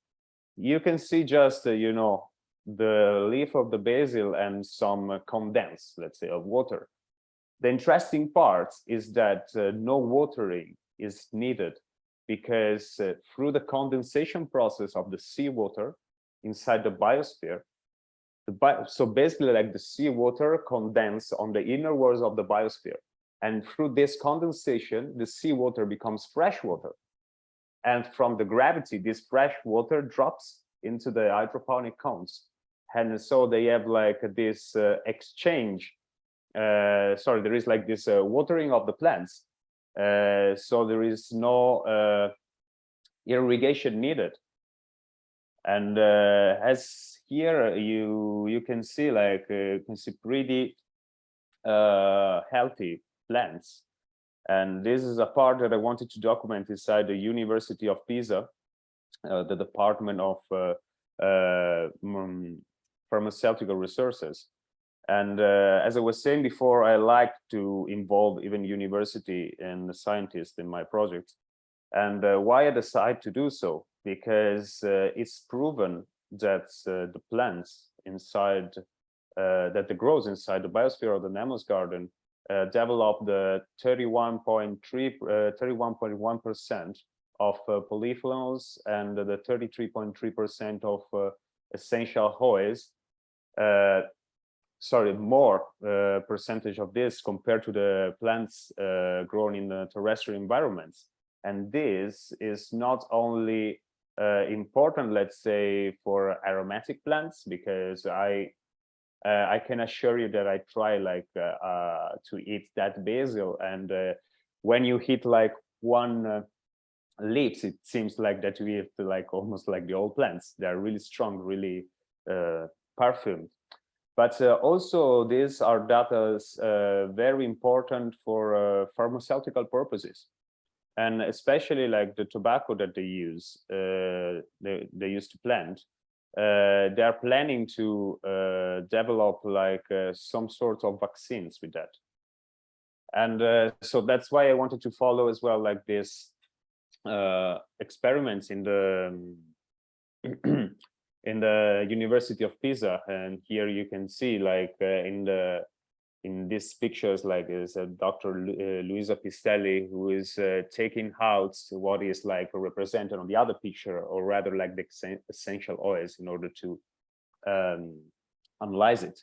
you can see just, you know, the leaf of the basil and some condense, let's say, of water. The interesting part is that no watering is needed, because through the condensation process of the seawater inside the biosphere, so basically like the seawater condense on the inner walls of the biosphere, and through this condensation, the seawater becomes fresh water. And from the gravity, this fresh water drops into the hydroponic cones. And so they have like this exchange. Sorry, there is like this watering of the plants. So there is no irrigation needed. And as here you can see like pretty healthy plants. And this is a part that I wanted to document inside the University of Pisa, the Department of Pharmaceutical Resources. And as I was saying before, I like to involve even university and the scientists in my project. And why I decided to do so? Because it's proven that the plants inside, that the growth inside the biosphere of the Nemo's garden develop the 31.1% of polyphenols and the 33.3% of essential oils. Sorry, more percentage of this compared to the plants grown in the terrestrial environments. And this is not only important, let's say, for aromatic plants, because I can assure you that I try like to eat that basil, and when you hit like one leaves, it seems like that we have to like almost like the old plants. They are really strong, really perfumed. But also these are data very important for pharmaceutical purposes, and especially like the tobacco that they use, they used to plant. They are planning to develop like some sort of vaccines with that. And so that's why I wanted to follow as well like this experiments in the in the University of Pisa. And here you can see like in these pictures, like is Dr. Luisa Pistelli, who is taking out what is like represented on the other picture, or rather like the essential oils, in order to analyze it.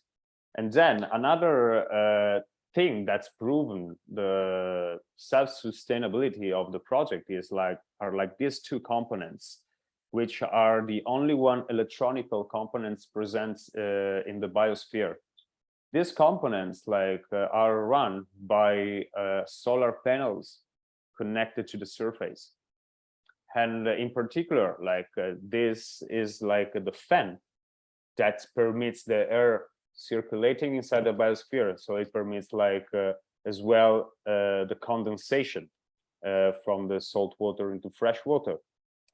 And then another thing that's proven the self-sustainability of the project is like these two components, which are the only one electronical components present in the biosphere. These components like are run by solar panels connected to the surface. And in particular, like this is like the fan that permits the air circulating inside the biosphere. So it permits like as well the condensation from the salt water into fresh water.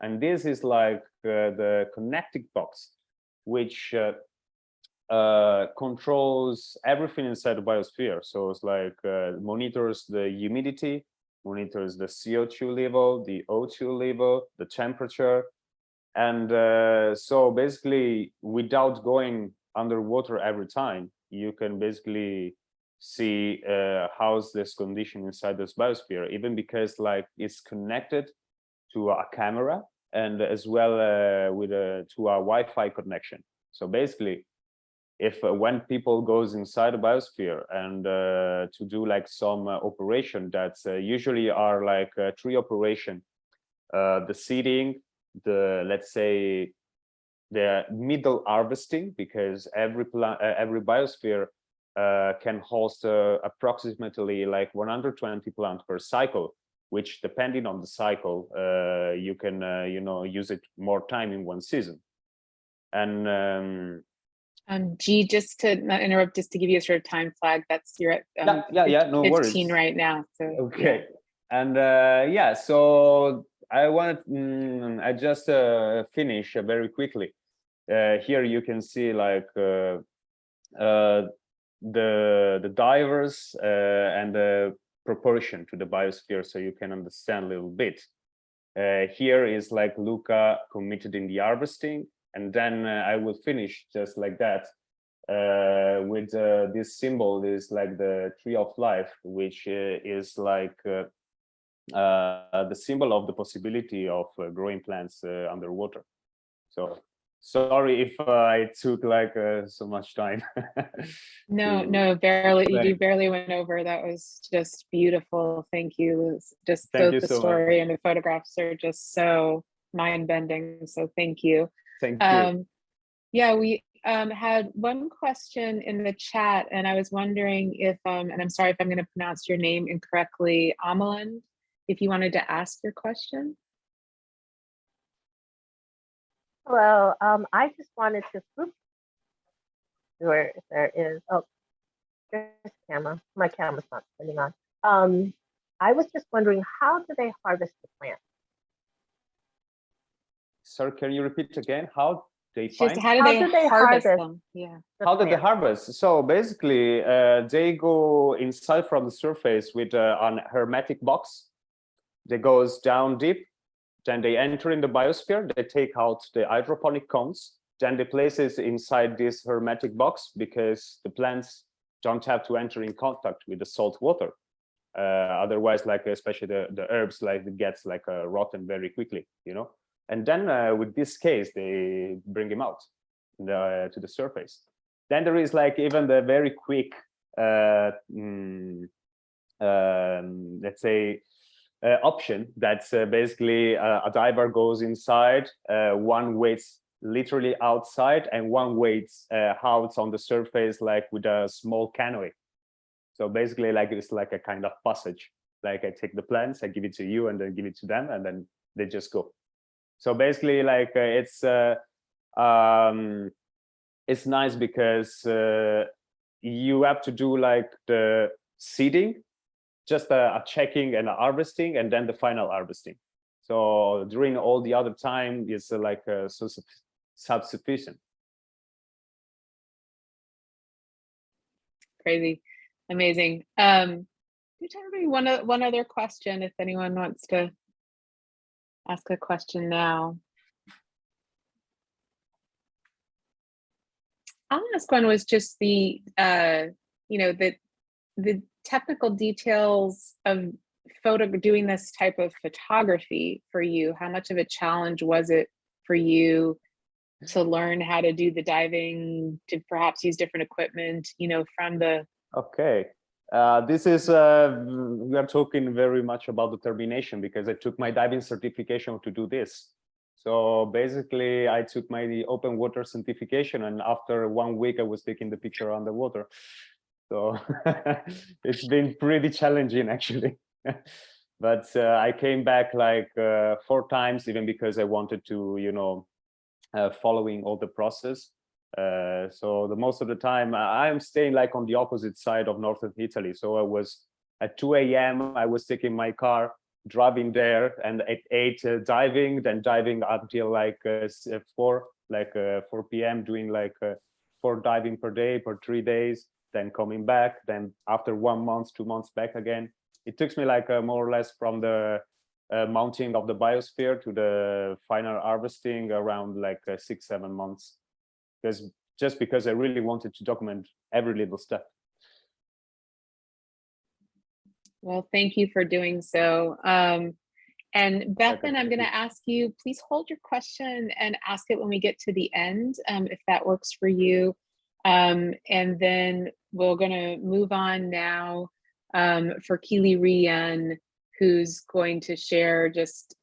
And this is like the connecting box, which controls everything inside the biosphere. So it's like monitors the humidity, monitors the CO2 level, the O2 level, the temperature. And so basically, without going underwater every time, you can basically see how's this condition inside this biosphere, even because like it's connected to a camera and as well with to a Wi-Fi connection. So basically, if when people goes inside the biosphere and to do like some operation that's usually are like 3 operation, the seeding, the let's say the middle harvesting, because every biosphere can host approximately like 120 plants per cycle, which depending on the cycle you can you know, use it more time in one season. And G, just to not interrupt, just to give you a sort of time flag, that's you're at no 15 worries. right now. So okay, yeah. And yeah, so I wanted I just finish very quickly. Here you can see like the divers and the proportion to the biosphere, so you can understand a little bit. Here is like Luca committed in the harvesting. And then I will finish just like that with this symbol. This is like the tree of life, which is like the symbol of the possibility of growing plants underwater. So sorry if I took like so much time. No, barely. You barely went over. That was just beautiful. Thank you. Just both the story and the photographs are just so mind-bending. So thank you. Thank you. Yeah, we had one question in the chat, and I was wondering if, and I'm sorry if I'm going to pronounce your name incorrectly, Amaland, if you wanted to ask your question. Hello, I just wanted to, where there is, oh, there's the camera. My camera's not turning on. I was just wondering, how do they harvest the plant? Sir, can you repeat again? How they Just find? how do they harvest them? Yeah. How do they harvest? So basically, they go inside from the surface with an hermetic box. They goes down deep, then they enter in the biosphere. They take out the hydroponic cones, then they place it inside this hermetic box because the plants don't have to enter in contact with the salt water. Otherwise, like especially the herbs, like it gets like rotten very quickly, you know. And then with this case, they bring him out to the surface. Then there is like even the very quick, let's say, option that's basically a diver goes inside, one waits literally outside, and one waits out on the surface, like with a small canoe. So basically, like it's like a kind of passage. Like I take the plants, I give it to you, and then give it to them, and then they just go. So basically, like it's nice because you have to do like the seeding, just a checking and a harvesting, and then the final harvesting. So during all the other time, it's like so self-sufficient. Crazy, amazing. Maybe one other question if anyone wants to ask a question now. I'll ask one was just the the technical details of doing this type of photography for you. How much of a challenge was it for you to learn how to do the diving, to perhaps use different equipment, you know, from the... Okay. This is, we are talking very much about determination because I took my diving certification to do this. So basically I took my open water certification, and after 1 week I was taking the picture underwater. So it's been pretty challenging actually. But I came back like 4 times, even because I wanted to, you know, following all the process. So the most of the time I'm staying like on the opposite side of northern Italy. So I was at 2 a.m. I was taking my car, driving there, and at 8 diving, then diving until like 4 p.m. doing like 4 diving per day for 3 days, then coming back, then after 1 month, 2 months back again. It took me like more or less from the mounting of the biosphere to the final harvesting around like 6-7 months. Because I really wanted to document every little step. Well, thank you for doing so. And Bethan, I'm going to ask you, please hold your question and ask it when we get to the end, if that works for you. And then we're going to move on now for Kiliii Yuyan, who's going to share just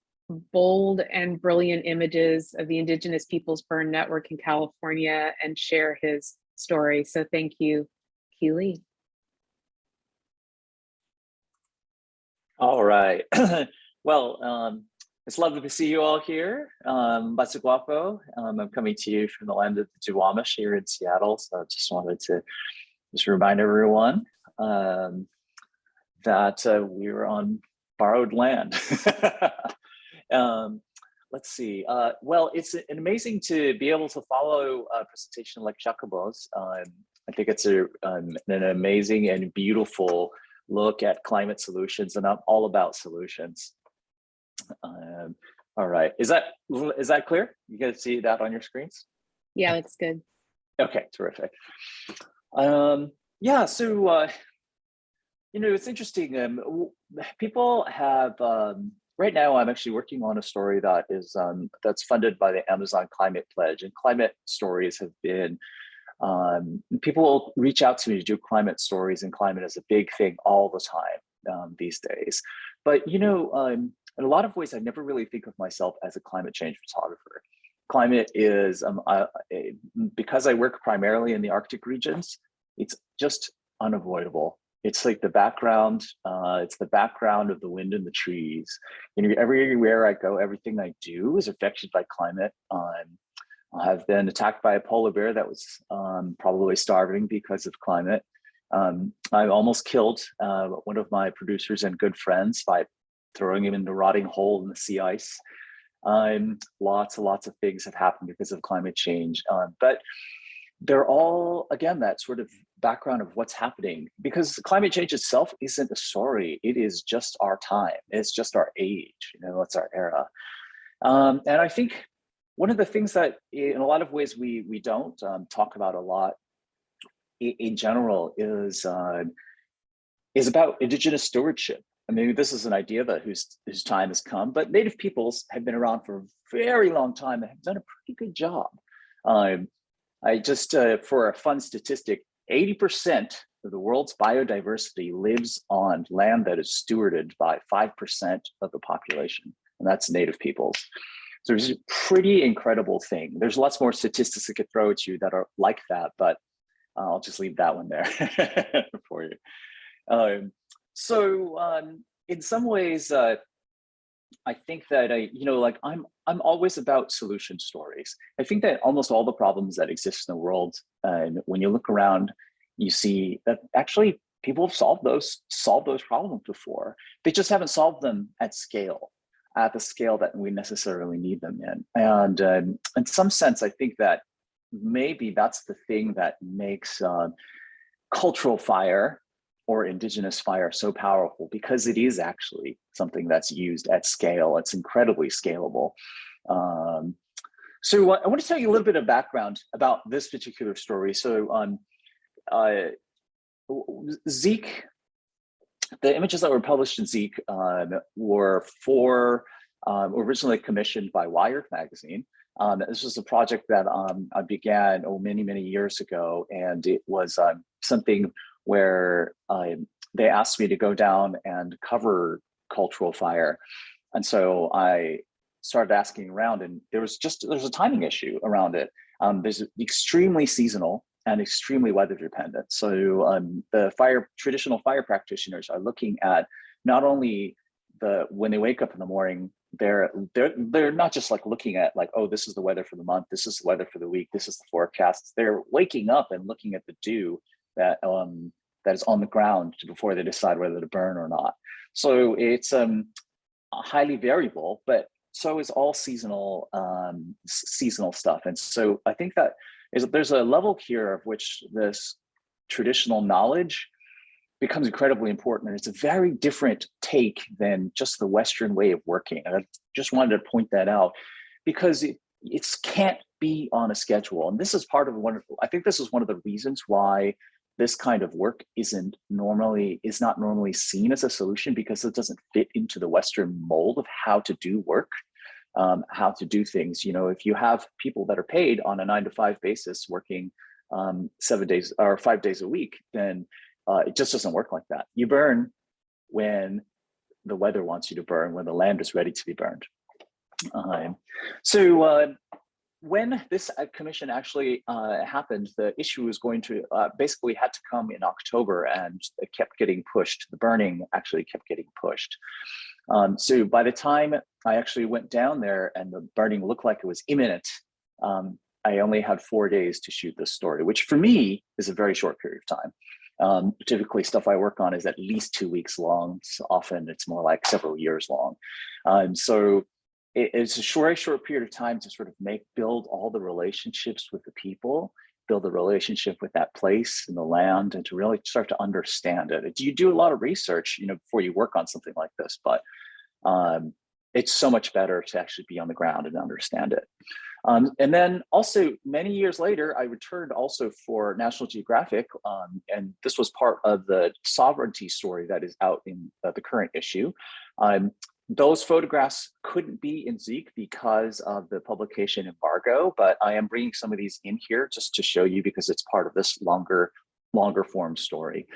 bold and brilliant images of the Indigenous Peoples Burn Network in California and share his story. So thank you, Kiliii. All right. Well, it's lovely to see you all here. Batsuguapo. I'm coming to you from the land of the Duwamish here in Seattle. So I just wanted to remind everyone that we were on borrowed land. Let's see. Well, it's amazing to be able to follow a presentation like Giacomo's. I think it's an amazing and beautiful look at climate solutions, and I'm all about solutions. All right, is that clear? You guys see that on your screens? Yeah, that's good. Okay, terrific. Yeah, so you know, it's interesting. People have right now. I'm actually working on a story that is that's funded by the Amazon Climate Pledge, and climate stories have been. People will reach out to me to do climate stories, and climate is a big thing all the time these days. But you know, in a lot of ways, I never really think of myself as a climate change photographer. climate is, because I work primarily in the Arctic regions, it's just unavoidable. It's like the background, it's the background of the wind and the trees. You know, everywhere I go, everything I do is affected by climate. I've been attacked by a polar bear that was probably starving because of climate. I almost killed one of my producers and good friends by throwing him in the rotting hole in the sea ice. Lots of things have happened because of climate change, but they're all, again, that sort of background of what's happening, because climate change itself isn't a story. It is just our time. It's just our age, you know, it's our era. And I think one of the things that in a lot of ways we don't talk about a lot in general is about Indigenous stewardship. I mean, this is an idea that whose time has come, but Native peoples have been around for a very long time and have done a pretty good job. I just, for a fun statistic, 80% of the world's biodiversity lives on land that is stewarded by 5% of the population, and that's Native peoples. So it's a pretty incredible thing. There's lots more statistics I could throw at you that are like that, but I'll just leave that one there for you. In some ways, I think that I'm always about solution stories. I think that almost all the problems that exist in the world, and when you look around, you see that actually people have solved those problems before. They just haven't solved them at the scale that we necessarily need them in. And in some sense, I think that maybe that's the thing that makes cultural fire or indigenous fire so powerful, because it is actually something that's used at scale. It's incredibly scalable. So I want to tell you a little bit of background about this particular story. So Zeek, the images that were published in Zeek were originally commissioned by Wired magazine. This was a project that I began many years ago, and it was something where they asked me to go down and cover cultural fire. And so I started asking around, and there's a timing issue around it. There's extremely seasonal and extremely weather dependent. So the traditional fire practitioners are looking at not only when they wake up in the morning, they're not just like looking at like, oh, this is the weather for the month, this is the weather for the week, this is the forecast. They're waking up and looking at the dew that is on the ground before they decide whether to burn or not. So it's highly variable, but so is all seasonal stuff. And so I think that there's a level here of which this traditional knowledge becomes incredibly important. And it's a very different take than just the Western way of working. And I just wanted to point that out, because it can't be on a schedule. And this is part of I think this is one of the reasons why this kind of work is not normally seen as a solution, because it doesn't fit into the Western mold of how to do work, how to do things. You know, if you have people that are paid on a 9-to-5 basis working 7 days or 5 days a week, then it just doesn't work like that. You burn when the weather wants you to burn, when the land is ready to be burned. When this commission actually happened, the issue was going to basically had to come in October, and it kept getting pushed. The burning actually kept getting pushed. So by the time I actually went down there and the burning looked like it was imminent, I only had 4 days to shoot this story, which for me is a very short period of time. Typically stuff I work on is at least 2 weeks long. So often it's more like several years long. So it's a short period of time to sort of build all the relationships with the people, build the relationship with that place and the land, and to really start to understand it. You do a lot of research, before you work on something like this, but it's so much better to actually be on the ground and understand it. And then also many years later, I returned also for National Geographic, and this was part of the sovereignty story that is out in the current issue. Those photographs couldn't be in Zeek because of the publication embargo, but I am bringing some of these in here just to show you, because it's part of this longer form story.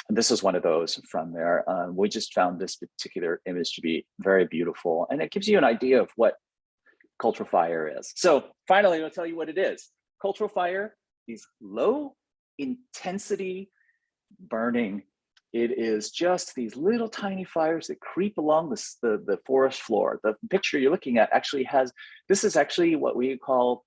This is one of those from there. We just found this particular image to be very beautiful, and it gives you an idea of what cultural fire is. So finally, I'll tell you what it is. Cultural fire is low intensity burning. It is just these little tiny fires that creep along the forest floor. The picture you're looking at actually has, this is actually what we call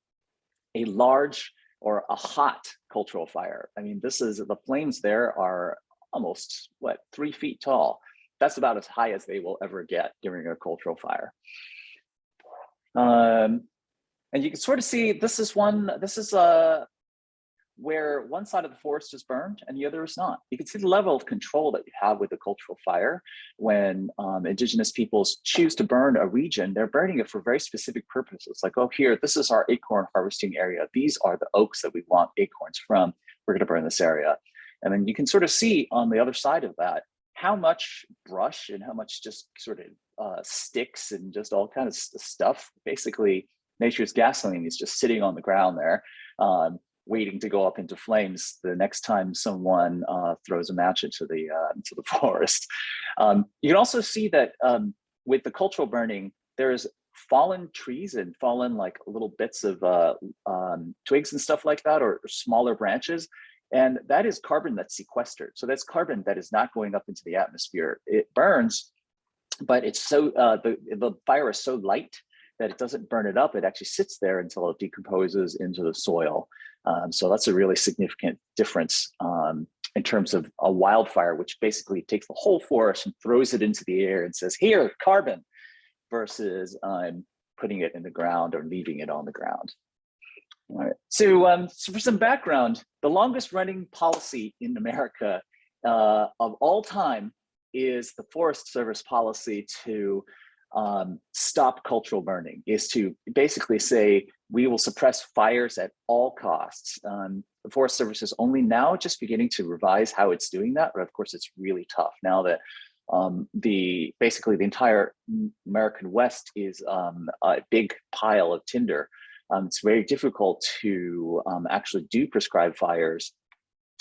a large or a hot cultural fire. I mean, this is, the flames there are almost, 3 feet tall. That's about as high as they will ever get during a cultural fire. And you can sort of see, this is where one side of the forest is burned and the other is not. You can see the level of control that you have with the cultural fire. When Indigenous peoples choose to burn a region, they're burning it for very specific purposes. Like, oh, here, this is our acorn harvesting area. These are the oaks that we want acorns from. We're gonna burn this area. And then you can sort of see on the other side of that, how much brush and how much just sort of sticks and just all kinds of stuff. Basically, nature's gasoline is just sitting on the ground there, waiting to go up into flames the next time someone throws a match into the forest. You can also see that with the cultural burning, there's fallen trees and fallen like little bits of twigs and stuff like that, or smaller branches. And that is carbon that's sequestered. So that's carbon that is not going up into the atmosphere. It burns, but it's so, the fire is so light that it doesn't burn it up. It actually sits there until it decomposes into the soil. So that's a really significant difference in terms of a wildfire, which basically takes the whole forest and throws it into the air and says, here, carbon, versus putting it in the ground or leaving it on the ground. All right. So for some background, the longest running policy in America of all time is the Forest Service policy to stop cultural burning, is to basically say, we will suppress fires at all costs. The Forest Service is only now just beginning to revise how it's doing that, but of course it's really tough now that basically the entire American West is a big pile of tinder. It's very difficult to actually do prescribed fires.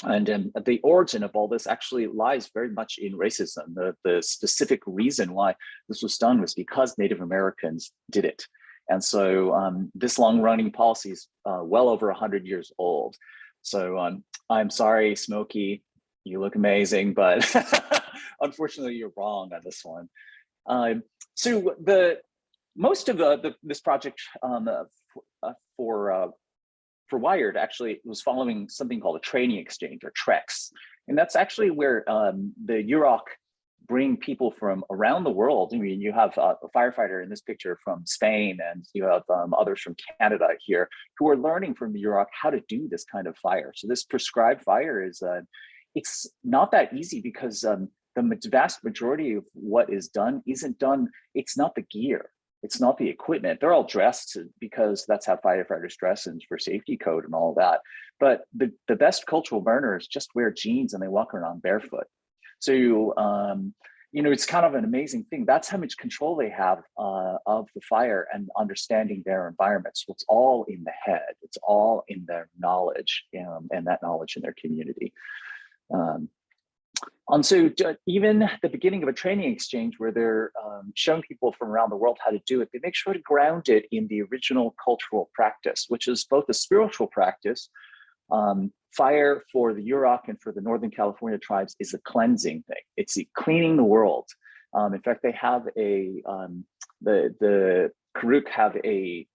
And the origin of all this actually lies very much in racism. The specific reason why this was done was because Native Americans did it. And so this long-running policy is well over 100 years old. So I'm sorry, Smokey, you look amazing, but unfortunately you're wrong on this one. So most of this project for Wired actually was following something called a training exchange, or TREX. And that's actually where the Yurok bring people from around the world. I mean, you have a firefighter in this picture from Spain, and you have others from Canada here who are learning from the Yurok how to do this kind of fire. So this prescribed fire is, it's not that easy because the vast majority of what is done isn't done, it's not the gear. It's not the equipment. They're all dressed because that's how firefighters dress and for safety code and all that. But the best cultural burners just wear jeans and they walk around barefoot. So, it's kind of an amazing thing. That's how much control they have of the fire and understanding their environments. So it's all in the head. It's all in their knowledge and that knowledge in their community. And so even the beginning of a training exchange where they're showing people from around the world how to do it, they make sure to ground it in the original cultural practice, which is both a spiritual practice. Fire for the Yurok and for the Northern California tribes is a cleansing thing. It's cleaning the world. In fact, they have the Karuk have a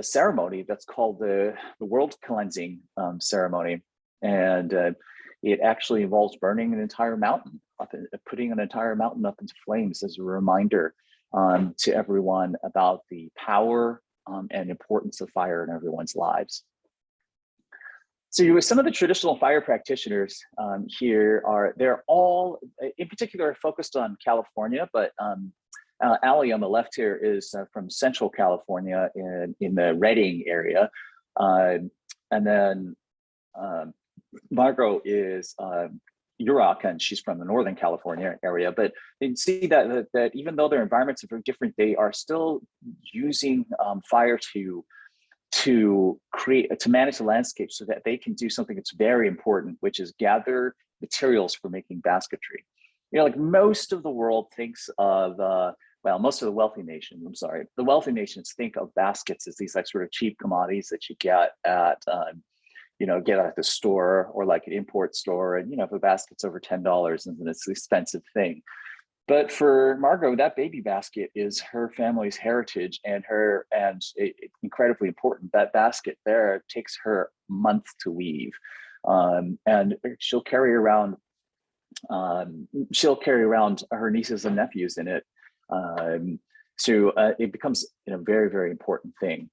ceremony that's called the world cleansing ceremony. And it actually involves burning an entire mountain, putting an entire mountain up into flames as a reminder to everyone about the power and importance of fire in everyone's lives. So some of the traditional fire practitioners here they're all, in particular, focused on California, but Ali on the left here is from Central California in the Redding area. And then Margot is Yurok, and she's from the Northern California area. But you can see that even though their environments are very different, they are still using fire to manage the landscape so that they can do something that's very important, which is gather materials for making basketry. Like most of the world thinks of well, most of the wealthy nations, I'm sorry, the wealthy nations think of baskets as these like sort of cheap commodities that you get at, get at the store or like an import store. And, if a basket's over $10, then it's an expensive thing. But for Margot, that baby basket is her family's heritage and incredibly important. That basket there takes her a month to weave. And she'll carry around her nieces and nephews in it. So it becomes a very, very important thing.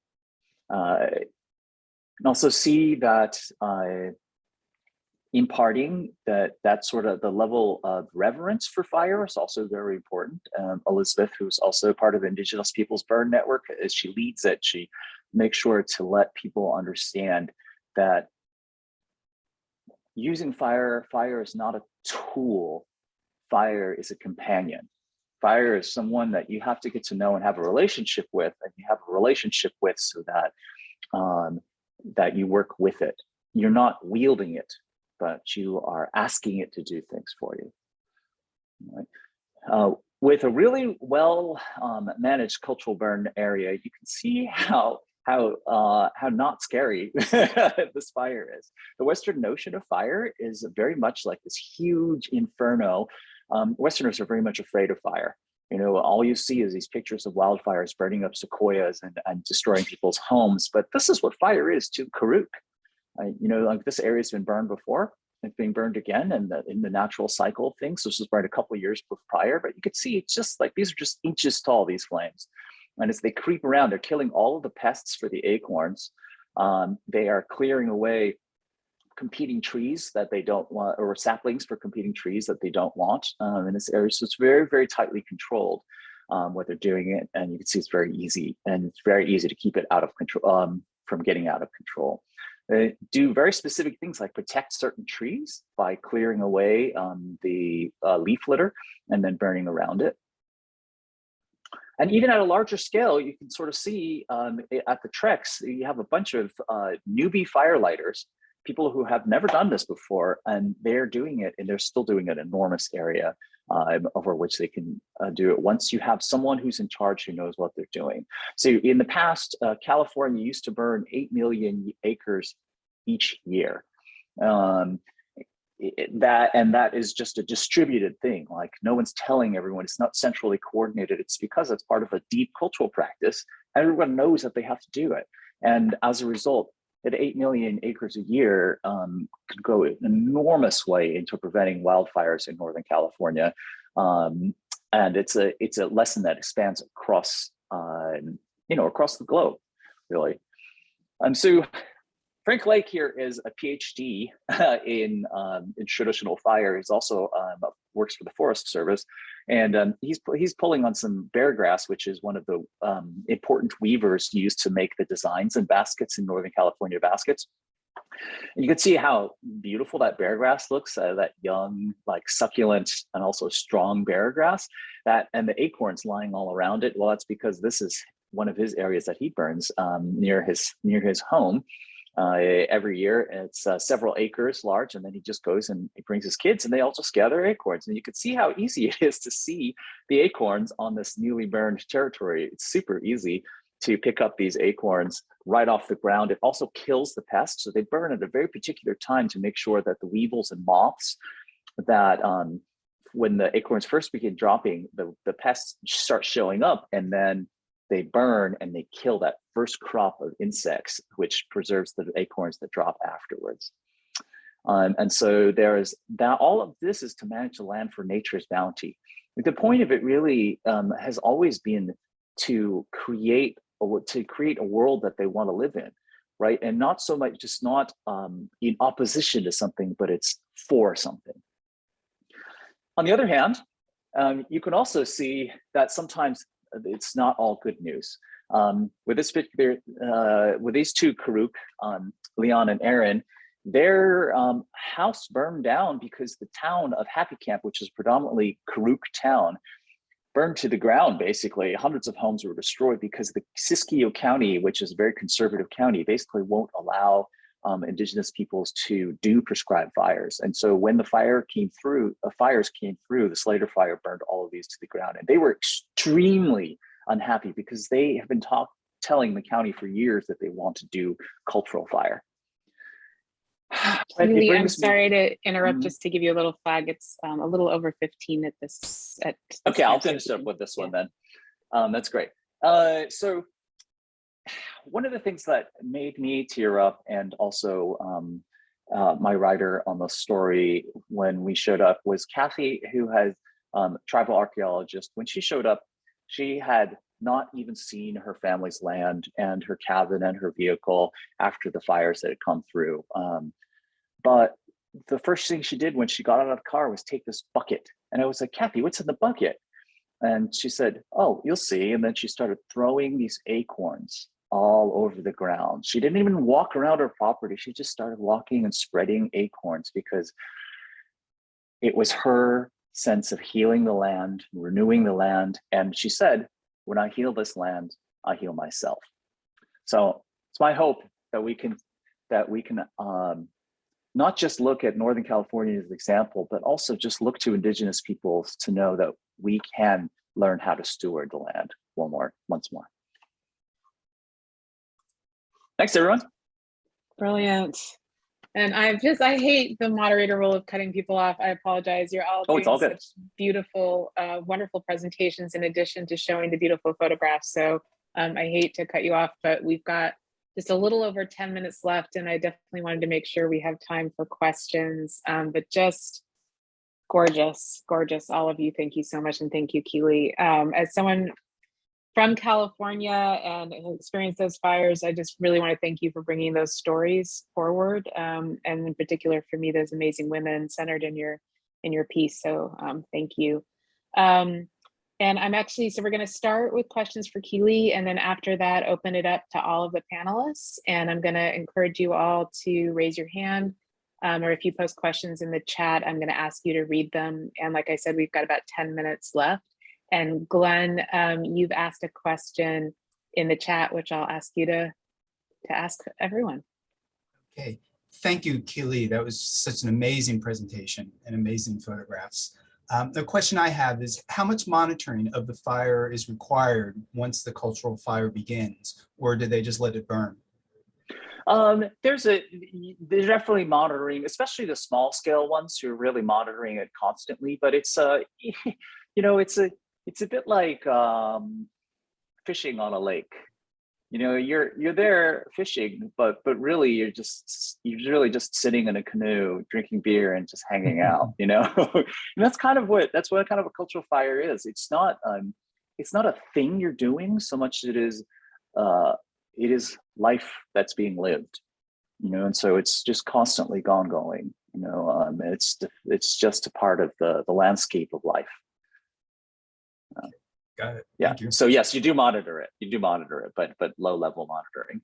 And also see that imparting that sort of the level of reverence for fire is also very important. Elizabeth, who's also part of the Indigenous Peoples Burn Network, as she leads it, she makes sure to let people understand that using fire is not a tool. Fire is a companion. Fire is someone that you have to get to know and have a relationship with, so that that you work with it. You're not wielding it, but you are asking it to do things for you. Right? With a really well managed cultural burn area, you can see how not scary this fire is. The Western notion of fire is very much like this huge inferno. Westerners are very much afraid of fire. All you see is these pictures of wildfires burning up sequoias and destroying people's homes. But this is what fire is to Karuk. Like this area's been burned before. It's being burned again, and in the natural cycle of things. So this was burned a couple of years prior, but you could see it's just like these are just inches tall, these flames. And as they creep around, they're killing all of the pests for the acorns. They are clearing away competing trees that they don't want, or saplings for competing trees that they don't want in this area. So it's very, very tightly controlled what they're doing it. And you can see it's very easy, and it's very easy to keep it out of control, from getting out of control. They do very specific things like protect certain trees by clearing away the leaf litter and then burning around it. And even at a larger scale, you can sort of see at the treks, you have a bunch of newbie firelighters, people who have never done this before, and they're doing it, and they're still doing an enormous area over which they can do it once you have someone who's in charge who knows what they're doing. So in the past, California used to burn 8 million acres each year. That is just a distributed thing. Like no one's telling everyone, it's not centrally coordinated. It's because it's part of a deep cultural practice. Everyone knows that they have to do it. And as a result, that 8 million acres a year could go an enormous way into preventing wildfires in Northern California. And it's a lesson that expands across, across the globe, really. So Frank Lake here is a PhD in traditional fire. He's also works for the Forest Service, and he's pulling on some bear grass, which is one of the important weavers used to make the designs and baskets in Northern California baskets. And you can see how beautiful that bear grass looks, that young, like succulent and also strong bear grass, and the acorns lying all around it. Well, that's because this is one of his areas that he burns near his home. Every year, it's several acres large, and then he just goes and he brings his kids, and they all just gather acorns. And you can see how easy it is to see the acorns on this newly burned territory. It's super easy to pick up these acorns right off the ground. It also kills the pests, so they burn at a very particular time to make sure that the weevils and moths that when the acorns first begin dropping, the pests start showing up, and then they burn and they kill that first crop of insects, which preserves the acorns that drop afterwards. And so there is that. All of this is to manage the land for nature's bounty. The point of it really has always been to create a world that they want to live in, right? And not so much just not in opposition to something, but it's for something. On the other hand, you can also see that sometimes it's not all good news. With this particular, with these two Karuk, Leon and Aaron, their house burned down because the town of Happy Camp, which is predominantly Karuk town, burned to the ground. Basically, hundreds of homes were destroyed because the Siskiyou County, which is a very conservative county, basically won't allow Indigenous peoples to do prescribed fires. And so when the fires came through, the Snyder fire burned all of these to the ground. And they were extremely unhappy because they have been telling the county for years that they want to do cultural fire. Kiliii, I'm sorry to interrupt, just to give you a little flag. It's a little over 15 at this. Okay, I'll finish up with this one then. That's great. So one of the things that made me tear up, and also my writer on the story when we showed up, was Kathy, who has tribal archaeologist. When she showed up, she had not even seen her family's land and her cabin and her vehicle after the fires that had come through. But the first thing she did when she got out of the car was take this bucket. And I was like, Kathy, what's in the bucket? And she said, oh, you'll see. And then she started throwing these acorns all over the ground. She didn't even walk around her property. She just started walking and spreading acorns because it was her sense of healing the land, renewing the land. And she said, when I heal this land, I heal myself. So it's my hope that we can not just look at Northern California as an example, but also just look to Indigenous peoples to know that we can learn how to steward the land once more. Thanks, everyone. Brilliant. And I hate the moderator role of cutting people off. I apologize. You're all doing such beautiful, wonderful presentations in addition to showing the beautiful photographs. So I hate to cut you off, but we've got just a little over 10 minutes left, and I definitely wanted to make sure we have time for questions. But just gorgeous, gorgeous, all of you. Thank you so much, and thank you, Kiliii. As someone from California and experienced those fires, I just really want to thank you for bringing those stories forward, and in particular for me, those amazing women centered in your piece. So thank you. And I'm actually, so we're going to start with questions for Kiliii, and then after that, open it up to all of the panelists. And I'm going to encourage you all to raise your hand, or if you post questions in the chat, I'm going to ask you to read them. And like I said, we've got about 10 minutes left. And Glenn, you've asked a question in the chat, which I'll ask you to ask everyone. Okay, thank you, Kiliii. That was such an amazing presentation and amazing photographs. The question I have is, how much monitoring of the fire is required once the cultural fire begins, or do they just let it burn? There's definitely monitoring, especially the small scale ones who are really monitoring it constantly. But it's it's a bit like fishing on a lake. You know, you're there fishing, but really you're really just sitting in a canoe, drinking beer and just hanging out, you know. And that's kind of what kind of a cultural fire is. It's not a thing you're doing so much as it is life that's being lived, you know. And so it's just constantly going, you know. It's just a part of the landscape of life. Got it. Yeah. Thank you. So yes, you do monitor it. You do monitor it, but low level monitoring.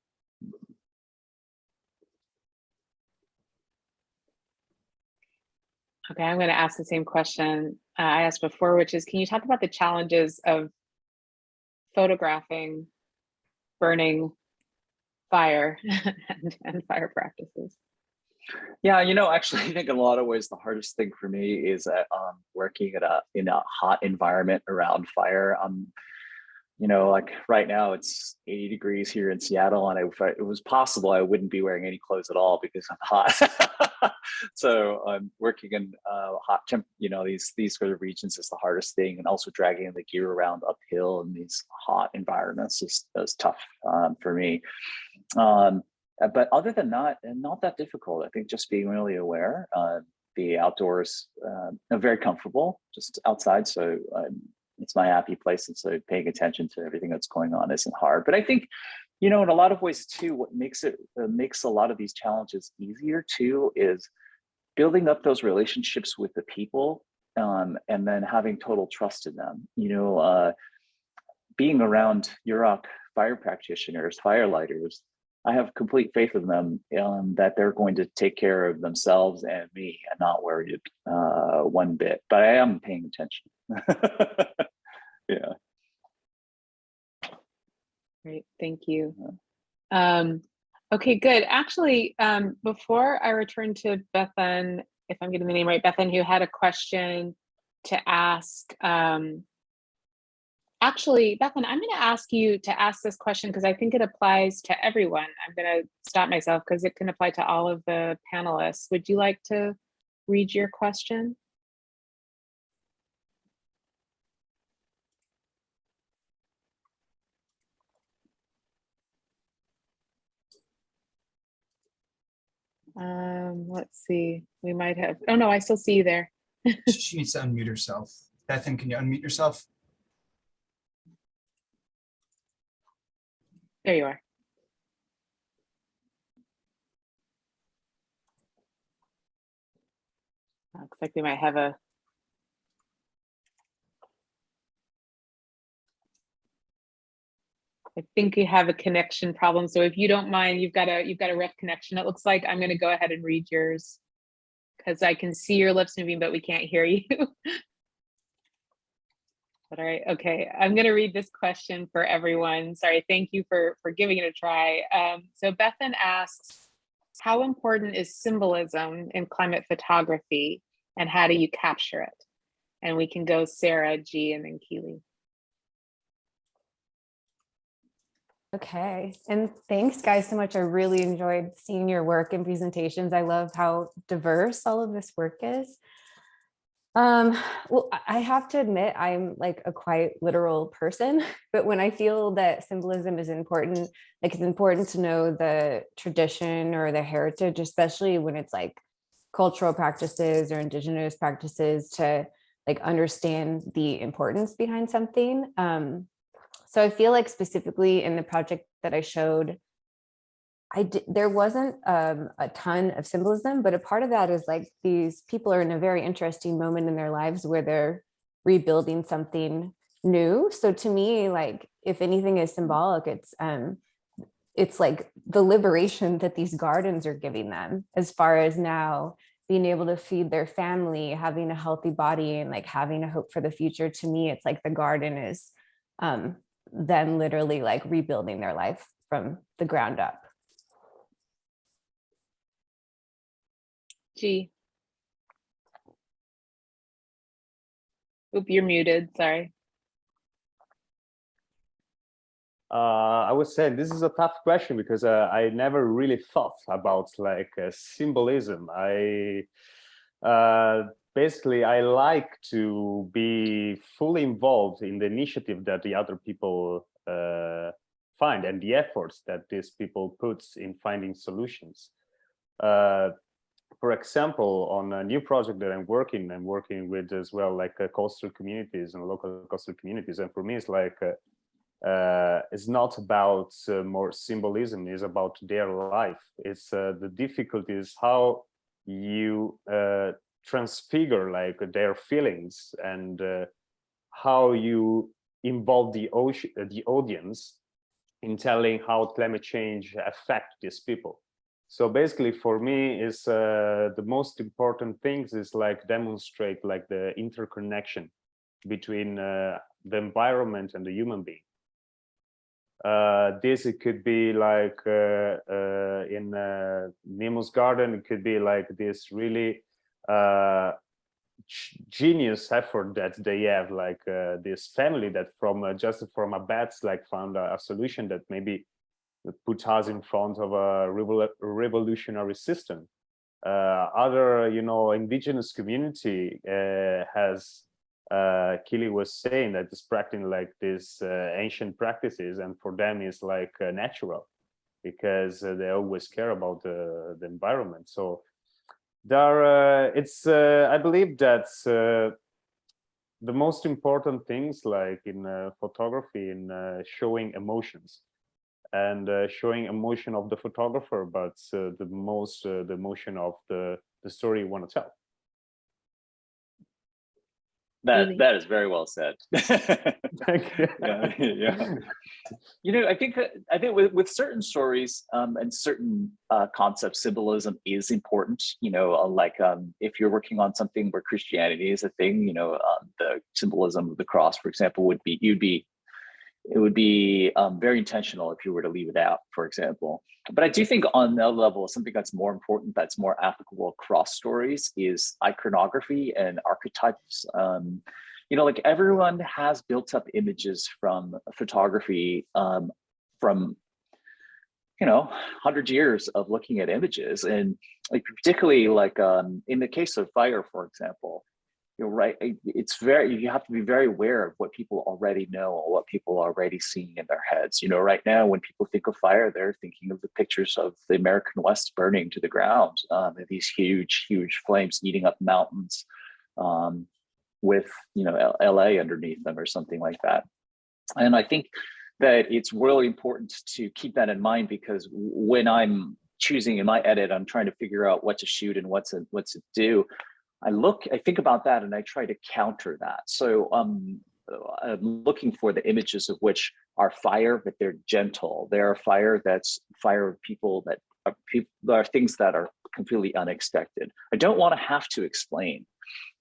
Okay, I'm going to ask the same question I asked before, which is, can you talk about the challenges of photographing burning fire and fire practices? Yeah, you know, actually, I think in a lot of ways the hardest thing for me is working in a hot environment around fire. You know, like right now it's 80 degrees here in Seattle, and if it was possible, I wouldn't be wearing any clothes at all because I'm hot. So I'm working in hot temp. You know, these sort of regions is the hardest thing, and also dragging the gear around uphill in these hot environments is tough for me. But other than that, not that difficult. I think just being really aware. The outdoors, I'm very comfortable just outside, so it's my happy place, and so paying attention to everything that's going on isn't hard. But I think, you know, in a lot of ways too, what makes a lot of these challenges easier too is building up those relationships with the people, and then having total trust in them. You know, being around Yurok fire practitioners, firelighters, I have complete faith in them that they're going to take care of themselves and me, and not worried one bit. But I am paying attention. Yeah. Great, thank you. Okay, good. Actually, before I return to Bethan, if I'm getting the name right, Bethan, who had a question to ask. Actually, Bethan, I'm going to ask you to ask this question because I think it applies to everyone. I'm going to stop myself because it can apply to all of the panelists. Would you like to read your question? Let's see. We might have. Oh no, I still see you there. She needs to unmute herself. Bethan, can you unmute yourself? There you are. Looks like we might have a. I think you have a connection problem. So if you don't mind, you've got a rough connection. It looks like I'm going to go ahead and read yours because I can see your lips moving, but we can't hear you. But all right, okay. I'm going to read this question for everyone. Sorry, thank you for giving it a try. So Bethan asks, how important is symbolism in climate photography, and how do you capture it? And we can go Sarah, G, and then Kiliii. Okay, and thanks guys so much. I really enjoyed seeing your work and presentations. I love how diverse all of this work is. Well, I have to admit, I'm like a quite literal person, but when I feel that symbolism is important, like it's important to know the tradition or the heritage, especially when it's like cultural practices or indigenous practices, to like understand the importance behind something. So I feel like specifically in the project that I showed, there wasn't a ton of symbolism, but a part of that is like these people are in a very interesting moment in their lives where they're rebuilding something new. So to me, like if anything is symbolic, it's like the liberation that these gardens are giving them, as far as now being able to feed their family, having a healthy body, and like having a hope for the future. To me, it's like the garden is them literally like rebuilding their life from the ground up. G. Oop, you're muted, sorry. I was saying this is a tough question because I never really thought about like symbolism. Basically, I like to be fully involved in the initiative that the other people find and the efforts that these people put in finding solutions. For example, on a new project that I'm working with as well, like coastal communities and local coastal communities. And for me, it's like, it's not about more symbolism, it's about their life. It's the difficulty is how you transfigure like their feelings and how you involve the audience in telling how climate change affect these people. So basically for me is the most important things is like demonstrate like the interconnection between the environment and the human being. This it could be like in Nemo's garden, it could be like this really genius effort that they have, like this family that from just from a bats like found a solution that maybe put us in front of a revolutionary system. Other, you know, indigenous community has Kiliii was saying that is practicing like this ancient practices, and for them is like natural because they always care about the environment. So there, it's I believe that the most important things like in photography in showing emotions and showing emotion of the photographer, but the emotion of the story you want to tell. That is very well said. Thank you. Yeah. You know, I think with certain stories and certain concepts, symbolism is important. You know, like if you're working on something where Christianity is a thing, you know, the symbolism of the cross, for example, would be it would be very intentional if you were to leave it out, for example. But I do think on that level, something that's more important, that's more applicable across stories is iconography and archetypes. You know, like everyone has built up images from photography from, you know, 100 years of looking at images. And like particularly like in the case of fire, for example, you're right. It's very, you have to be very aware of what people already know or what people are already seeing in their heads. You know, right now, when people think of fire, they're thinking of the pictures of the American West burning to the ground, these huge, huge flames eating up mountains with, you know, LA underneath them or something like that. And I think that it's really important to keep that in mind, because when I'm choosing in my edit, I'm trying to figure out what to shoot and what to do. I think about that and I try to counter that. So I'm looking for the images of which are fire, but they're gentle. They're fire that's fire of people that are things that are completely unexpected. I don't want to have to explain.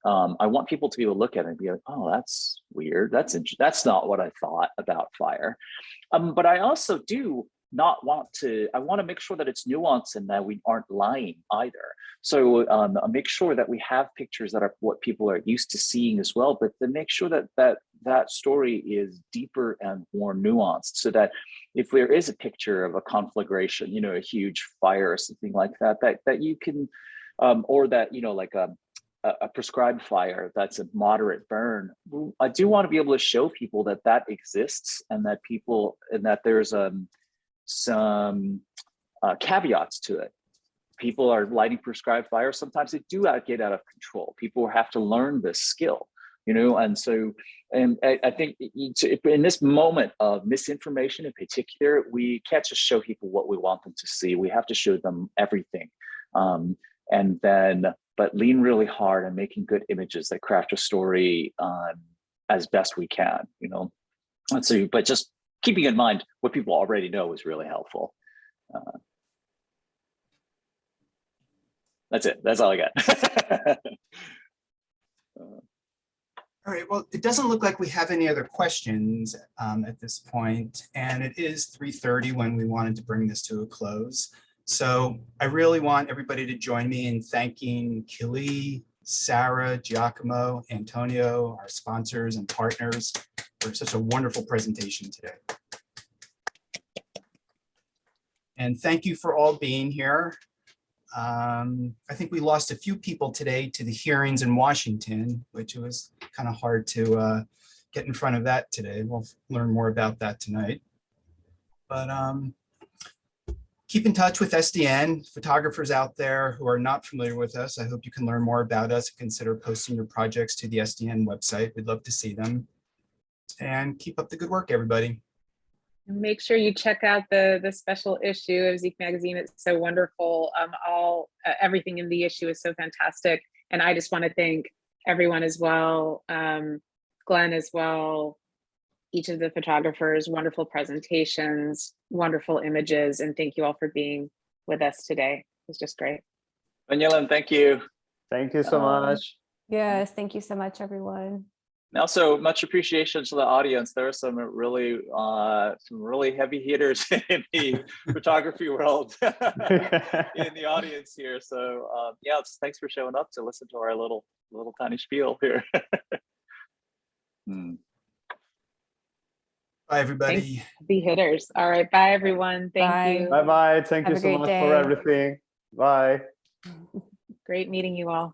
I want people to be able to look at it and be like, oh, that's weird. That's not what I thought about fire. But I also do not want to, I want to make sure that it's nuanced and that we aren't lying either. So make sure that we have pictures that are what people are used to seeing as well, but then make sure that that story is deeper and more nuanced, so that if there is a picture of a conflagration, you know, a huge fire or something like that, that you can, or that, you know, like a prescribed fire that's a moderate burn, I do want to be able to show people that that exists and that people, and that there's some caveats to it. People are lighting prescribed fire. Sometimes they do get out of control. People have to learn this skill, you know, and so, and I think in this moment of misinformation in particular, we can't just show people what we want them to see. We have to show them everything. And then, but lean really hard on making good images that craft a story as best we can, you know. And so, but just keeping in mind what people already know is really helpful. That's it. That's all I got. All right, well, it doesn't look like we have any other questions at this point, and it is 3:30 when we wanted to bring this to a close. So I really want everybody to join me in thanking Kiliii, Sarah, Giacomo, Antonio, our sponsors and partners, for such a wonderful presentation today. And thank you for all being here. I think we lost a few people today to the hearings in Washington, which was kind of hard to get in front of that today. We'll learn more about that tonight. But keep in touch with SDN. Photographers out there who are not familiar with us, I hope you can learn more about us and consider posting your projects to the SDN website. We'd love to see them. And keep up the good work, everybody. Make sure you check out the special issue of Zeke Magazine. It's so wonderful. Everything in the issue is so fantastic. And I just want to thank everyone as well, Glenn as well, each of the photographers, wonderful presentations, wonderful images, and thank you all for being with us today. It was just great. Daniela, thank you. Thank you so much. Yes, thank you so much, everyone. And also much appreciation to the audience. There are some really heavy hitters in the photography world in the audience here. So yeah, thanks for showing up to listen to our little tiny spiel here. Bye, everybody. Thanks, heavy hitters. All right, bye everyone. Thank you. Bye-bye. Thank you Have a so great much day. for everything. Bye. Great meeting you all.